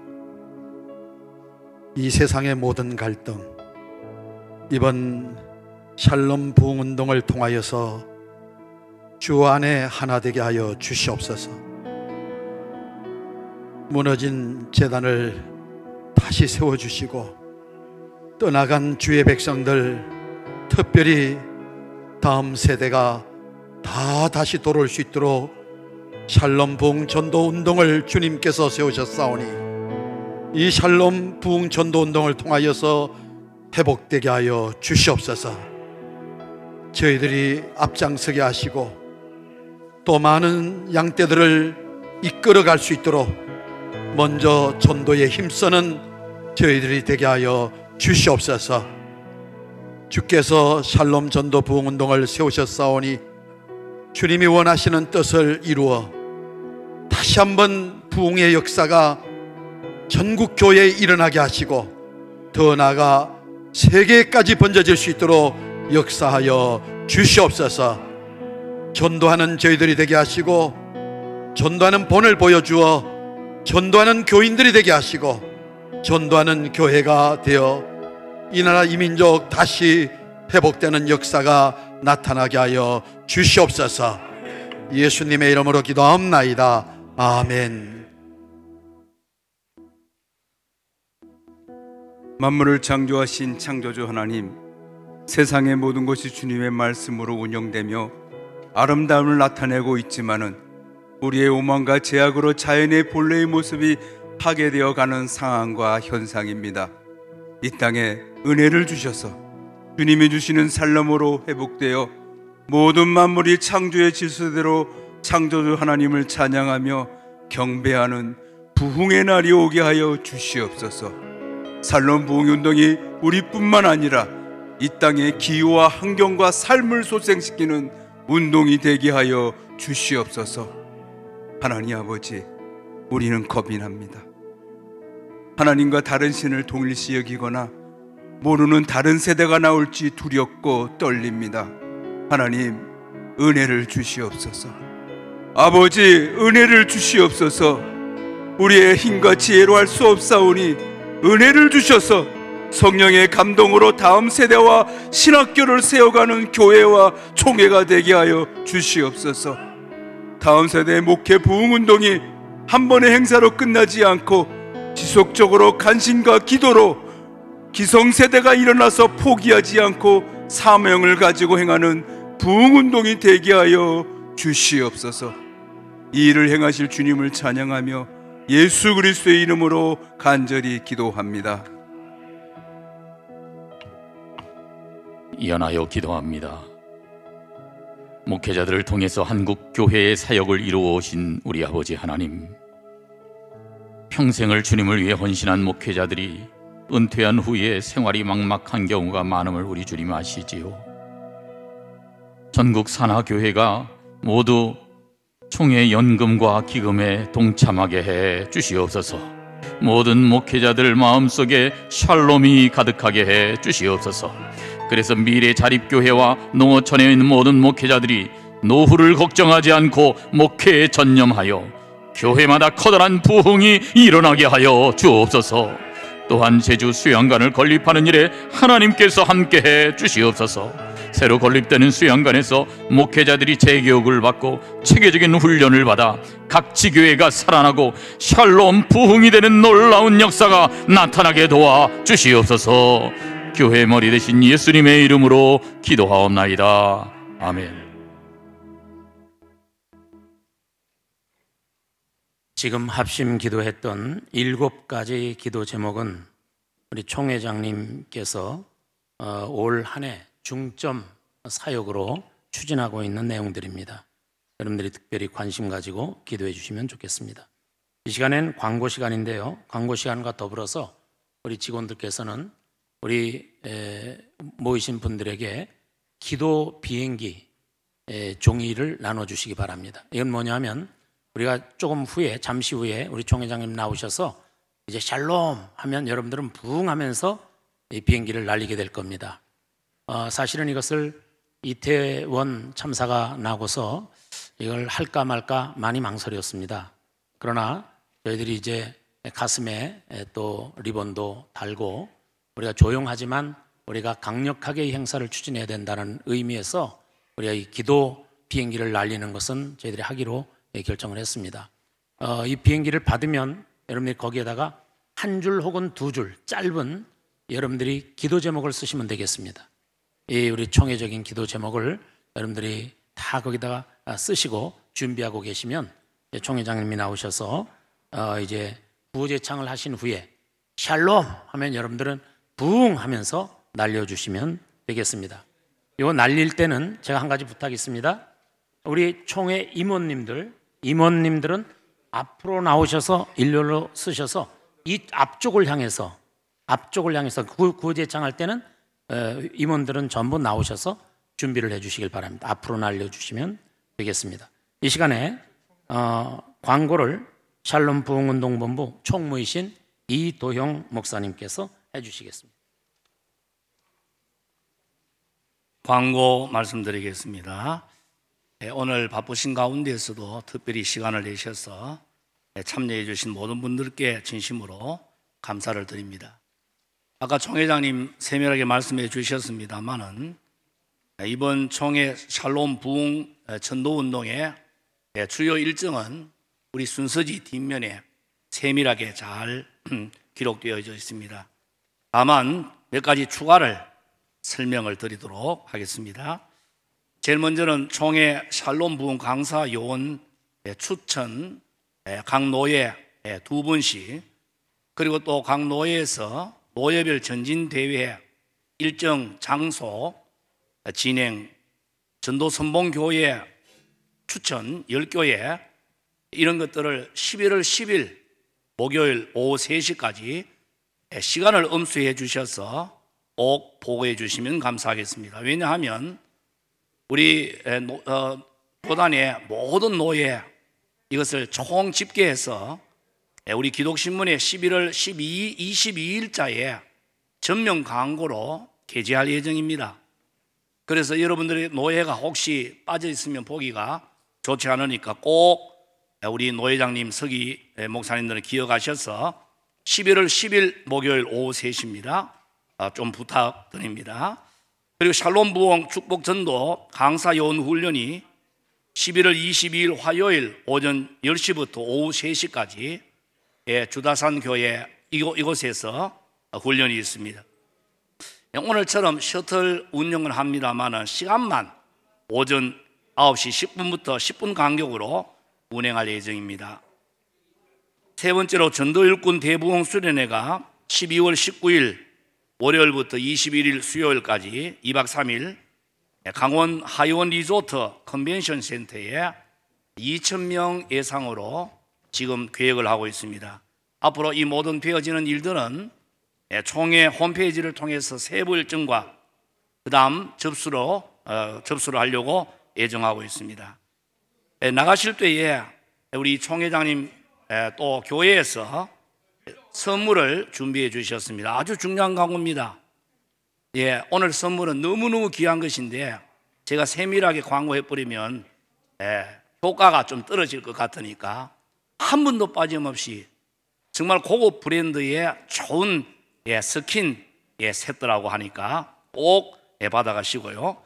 S6: 이 세상의 모든 갈등, 이번 샬롬 부흥 운동을 통하여서 주 안에 하나 되게 하여 주시옵소서. 무너진 제단을 다시 세워주시고 떠나간 주의 백성들, 특별히 다음 세대가 다 다시 돌아올 수 있도록 샬롬 부흥 전도 운동을 주님께서 세우셨사오니 이 샬롬 부흥 전도 운동을 통하여서 회복되게 하여 주시옵소서. 저희들이 앞장서게 하시고 또 많은 양떼들을 이끌어갈 수 있도록 먼저 전도에 힘쓰는 저희들이 되게 하여 주시옵소서. 주께서 샬롬 전도 부흥 운동을 세우셨사오니 주님이 원하시는 뜻을 이루어 다시 한번 부흥의 역사가 전국 교회에 일어나게 하시고 더 나아가 세계까지 번져질 수 있도록 역사하여 주시옵소서. 전도하는 저희들이 되게 하시고 전도하는 본을 보여주어 전도하는 교인들이 되게 하시고 전도하는 교회가 되어 이 나라 이 민족 다시 회복되는 역사가 나타나게 하여 주시옵소서. 예수님의 이름으로 기도하옵나이다. 아멘.
S10: 만물을 창조하신 창조주 하나님, 세상의 모든 것이 주님의 말씀으로 운영되며 아름다움을 나타내고 있지만은 우리의 오만과 제약으로 자연의 본래의 모습이 파괴되어 가는 상황과 현상입니다. 이 땅에 은혜를 주셔서 주님이 주시는 샬롬으로 회복되어 모든 만물이 창조의 질서대로 창조주 하나님을 찬양하며 경배하는 부흥의 날이 오게 하여 주시옵소서. 샬롬 부흥 운동이 우리뿐만 아니라 이 땅의 기후와 환경과 삶을 소생시키는 운동이 되게 하여 주시옵소서. 하나님 아버지, 우리는 겁이 납니다. 하나님과 다른 신을 동일시 여기거나 모르는 다른 세대가 나올지 두렵고 떨립니다. 하나님, 은혜를 주시옵소서. 아버지, 은혜를 주시옵소서. 우리의 힘과 지혜로 할 수 없사오니 은혜를 주셔서 성령의 감동으로 다음 세대와 신학교를 세워가는 교회와 총회가 되게 하여 주시옵소서. 다음 세대의 목회 부흥운동이 한 번의 행사로 끝나지 않고 지속적으로 간신과 기도로 기성세대가 일어나서 포기하지 않고 사명을 가지고 행하는 부흥운동이 되게 하여 주시옵소서. 이 일을 행하실 주님을 찬양하며 예수 그리스도의 이름으로 간절히 기도합니다.
S2: 연하여 기도합니다. 목회자들을 통해서 한국 교회의 사역을 이루어 오신 우리 아버지 하나님, 평생을 주님을 위해 헌신한 목회자들이 은퇴한 후에 생활이 막막한 경우가 많음을 우리 주님 아시지요. 전국 산하교회가 모두 총회 연금과 기금에 동참하게 해 주시옵소서. 모든 목회자들 마음속에 샬롬이 가득하게 해 주시옵소서. 그래서 미래 자립교회와 농어촌에 있는 모든 목회자들이 노후를 걱정하지 않고 목회에 전념하여 교회마다 커다란 부흥이 일어나게 하여 주옵소서. 또한 제주 수양관을 건립하는 일에 하나님께서 함께해 주시옵소서. 새로 건립되는 수양관에서 목회자들이 재교육을 받고 체계적인 훈련을 받아 각 지교회가 살아나고 샬롬 부흥이 되는 놀라운 역사가 나타나게 도와 주시옵소서. 교회 머리 되신 예수님의 이름으로 기도하옵나이다. 아멘.
S9: 지금 합심 기도했던 7가지 기도 제목은 우리 총회장님께서 올 한 해 중점 사역으로 추진하고 있는 내용들입니다. 여러분들이 특별히 관심 가지고 기도해 주시면 좋겠습니다. 이 시간엔 광고 시간인데요. 광고 시간과 더불어서 우리 직원들께서는 우리 모이신 분들에게 기도 비행기 종이를 나눠주시기 바랍니다. 이건 뭐냐면 우리가 조금 후에, 잠시 후에 우리 총회장님 나오셔서 이제 샬롬 하면 여러분들은 부흥하면서 이 비행기를 날리게 될 겁니다. 사실은 이것을 이태원 참사가 나고서 이걸 할까 말까 많이 망설였습니다. 그러나 저희들이 이제 가슴에 또 리본도 달고 우리가 조용하지만 우리가 강력하게 이 행사를 추진해야 된다는 의미에서 우리가 이 기도 비행기를 날리는 것은 저희들이 하기로 결정을 했습니다. 이 비행기를 받으면 여러분들이 거기에다가 한 줄 혹은 2줄 짧은 여러분들이 기도 제목을 쓰시면 되겠습니다. 이 우리 총회적인 기도 제목을 여러분들이 다 거기다가 쓰시고 준비하고 계시면 총회장님이 나오셔서 이제 부제창을 하신 후에 샬롬 하면 여러분들은 부흥하면서 날려주시면 되겠습니다. 이거 날릴 때는 제가 한 가지 부탁이 있습니다. 우리 총회 임원님들은 앞으로 나오셔서 일렬로 쓰셔서 이 앞쪽을 향해서 구제창 할 때는 임원들은 전부 나오셔서 준비를 해주시길 바랍니다. 앞으로 날려주시면 되겠습니다. 이 시간에 광고를 샬롬 부흥운동본부 총무이신 이도형 목사님께서 해주시겠습니다.
S11: 광고 말씀드리겠습니다. 오늘 바쁘신 가운데에서도 특별히 시간을 내셔서 참여해 주신 모든 분들께 진심으로 감사를 드립니다. 아까 총회장님 세밀하게 말씀해 주셨습니다마는 이번 총회 샬롬 부흥 전도운동의 주요 일정은 우리 순서지 뒷면에 세밀하게 잘 기록되어 있습니다. 다만 몇 가지 추가를 설명을 드리도록 하겠습니다. 제일 먼저는 총회 샬롬 부흥 강사 요원 추천 각 노예 2분씩, 그리고 또 각 노예에서 노예별 전진대회 일정 장소 진행, 전도 선봉교회 추천 10교회, 이런 것들을 11월 10일 목요일 오후 3시까지 시간을 엄수해 주셔서 꼭 보고해 주시면 감사하겠습니다. 왜냐하면 우리 교단의 모든 노예 이것을 총 집계해서 우리 기독신문에 11월 22일자에 전면 광고로 게재할 예정입니다. 그래서 여러분들의 노예가 혹시 빠져 있으면 보기가 좋지 않으니까 꼭 우리 노회장님, 서기 목사님들은 기억하셔서 11월 10일 목요일 오후 3시입니다. 좀 부탁드립니다. 그리고 샬롬 부흥 축복 전도 강사 요원 훈련이 11월 22일 화요일 오전 10시부터 오후 3시까지 주다산 교회 이곳에서 훈련이 있습니다. 오늘처럼 셔틀 운영을 합니다만 시간만 오전 9시 10분부터 10분 간격으로 운행할 예정입니다. 세 번째로 전도일꾼 대부흥 수련회가 12월 19일 월요일부터 21일 수요일까지 2박 3일 강원 하이원 리조트 컨벤션 센터에 2,000명 예상으로 지금 계획을 하고 있습니다. 앞으로 이 모든 되어지는 일들은 총회 홈페이지를 통해서 세부 일정과 그 다음 접수를 하려고 예정하고 있습니다. 나가실 때에 우리 총회장님 또 교회에서 선물을 준비해 주셨습니다. 아주 중요한 광고입니다. 오늘 선물은 너무너무 귀한 것인데 제가 세밀하게 광고해버리면 효과가 좀 떨어질 것 같으니까 한 번도 빠짐없이 정말 고급 브랜드의 좋은 스킨 세트라고 하니까 꼭 받아가시고요.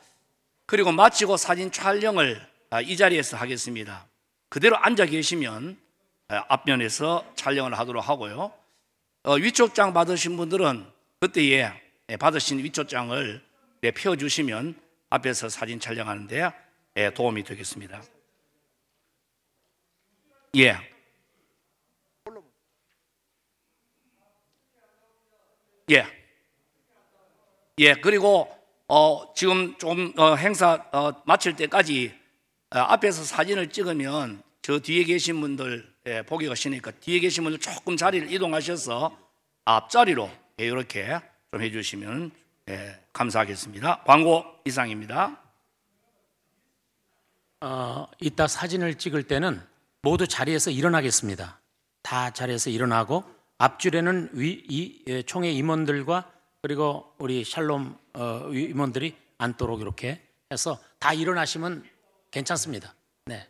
S11: 그리고 마치고 사진 촬영을 이 자리에서 하겠습니다. 그대로 앉아 계시면 앞면에서 촬영을 하도록 하고요. 위촉장 받으신 분들은 그때에 받으신 위촉장을 펴주시면 앞에서 사진 촬영하는 데 도움이 되겠습니다. 그리고 지금 좀 행사 마칠 때까지 앞에서 사진을 찍으면 저 뒤에 계신 분들 보기가 쉬니까 뒤에 계신 분들 조금 자리를 이동하셔서 앞자리로 이렇게 좀 해주시면 감사하겠습니다. 광고 이상입니다.
S9: 이따 사진을 찍을 때는 모두 자리에서 일어나겠습니다. 다 자리에서 일어나고 앞줄에는 총회 임원들과 그리고 우리 샬롬 임원들이 앉도록 이렇게 해서 다 일어나시면 괜찮습니다. 네.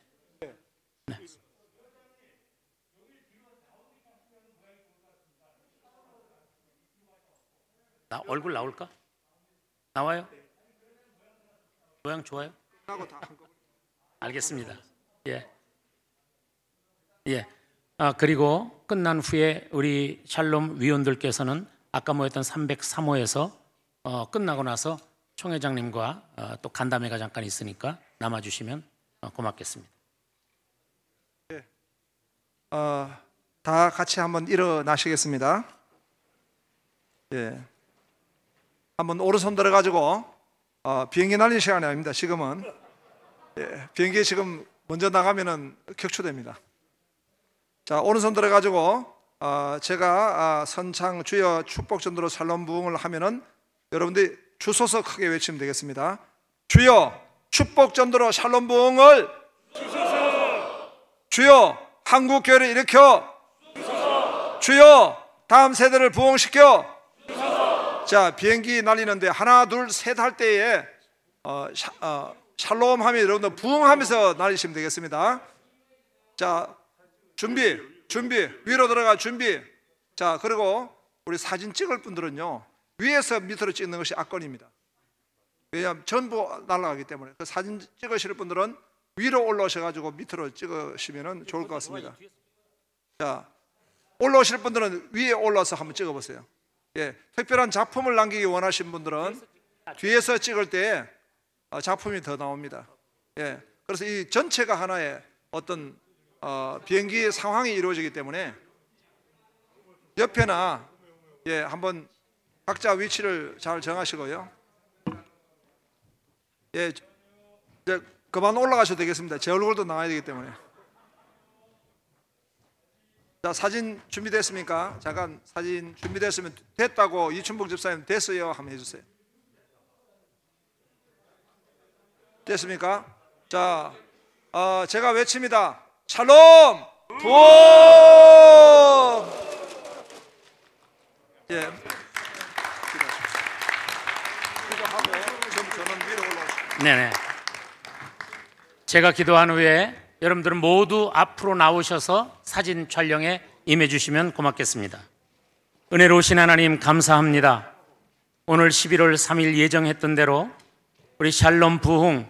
S9: 나 얼굴 나올까? 나와요? 모양 좋아요? 알겠습니다. 그리고 끝난 후에 우리 샬롬 위원들께서는 아까 모였던 303호에서 끝나고 나서 총회장님과 또 간담회가 잠깐 있으니까 남아주시면 고맙겠습니다.
S7: 다 같이 한번 일어나시겠습니다. 한번 오른손 들어가지고 비행기 날릴 시간이 아닙니다. 지금은 비행기 지금 먼저 나가면은 격추됩니다. 자, 오른손 들어가지고 제가 선창 주여 축복전도로 샬롬 부흥을 하면은 여러분들이 주소서 크게 외치면 되겠습니다. 주여 축복전도로 샬롬 부흥을 주소서. 주여 한국 교회를 일으켜 주소서. 주여 다음 세대를 부흥시켜 주소서. 자, 비행기 날리는데 하나 둘 셋 할 때에 샬롬 하면 여러분들 부흥하면서 날리시면 되겠습니다. 자, 준비 위로 들어가 준비. 자, 그리고 우리 사진 찍을 분들은요 위에서 밑으로 찍는 것이 압권입니다. 왜냐하면 전부 날아가기 때문에 그 사진 찍으실 분들은 위로 올라오셔가지고 밑으로 찍으시면 좋을 것 같습니다. 자, 올라오실 분들은 위에 올라서 한번 찍어보세요. 특별한 작품을 남기기 원하시는 분들은 뒤에서 찍을 때 작품이 더 나옵니다. 그래서 이 전체가 하나의 어떤 비행기 상황이 이루어지기 때문에 옆에나 한번 각자 위치를 잘 정하시고요. 이제 그만 올라가셔도 되겠습니다. 제 얼굴도 나와야 되기 때문에. 자, 사진 준비됐습니까? 잠깐 사진 준비됐으면 됐다고 이춘복 집사님 됐어요 한번 해주세요. 됐습니까? 자, 제가 외칩니다. 샬롬 부흥.
S9: 네네. 제가 기도한 후에 여러분들은 모두 앞으로 나오셔서 사진 촬영에 임해 주시면 고맙겠습니다. 은혜로우신 하나님 감사합니다. 오늘 11월 3일 예정했던 대로 우리 샬롬 부흥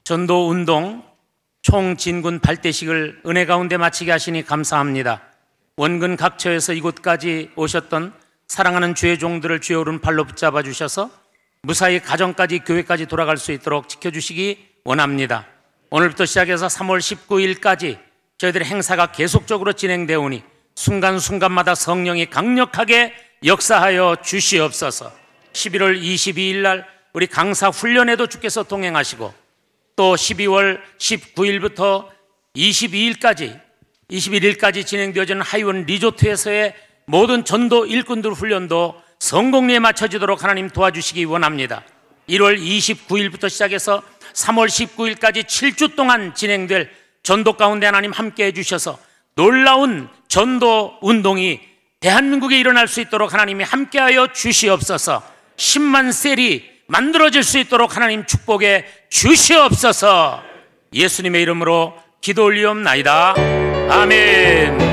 S9: 전도 운동 총진군 발대식을 은혜 가운데 마치게 하시니 감사합니다. 원근 각처에서 이곳까지 오셨던 사랑하는 주의 종들을 주의 오른팔로 붙잡아 주셔서 무사히 가정까지 교회까지 돌아갈 수 있도록 지켜주시기 원합니다. 오늘부터 시작해서 3월 19일까지 저희들의 행사가 계속적으로 진행되오니 순간순간마다 성령이 강력하게 역사하여 주시옵소서. 11월 22일 날 우리 강사 훈련에도 주께서 동행하시고 또 12월 19일부터 21일까지 진행되어지는 하이원 리조트에서의 모든 전도 일꾼들 훈련도 성공리에 맞춰지도록 하나님 도와주시기 원합니다. 1월 29일부터 시작해서 3월 19일까지 7주 동안 진행될 전도 가운데 하나님 함께 해주셔서 놀라운 전도 운동이 대한민국에 일어날 수 있도록 하나님이 함께하여 주시옵소서. 10만 셀이 만들어질 수 있도록 하나님 축복해 주시옵소서. 예수님의 이름으로 기도 올리옵나이다. 아멘.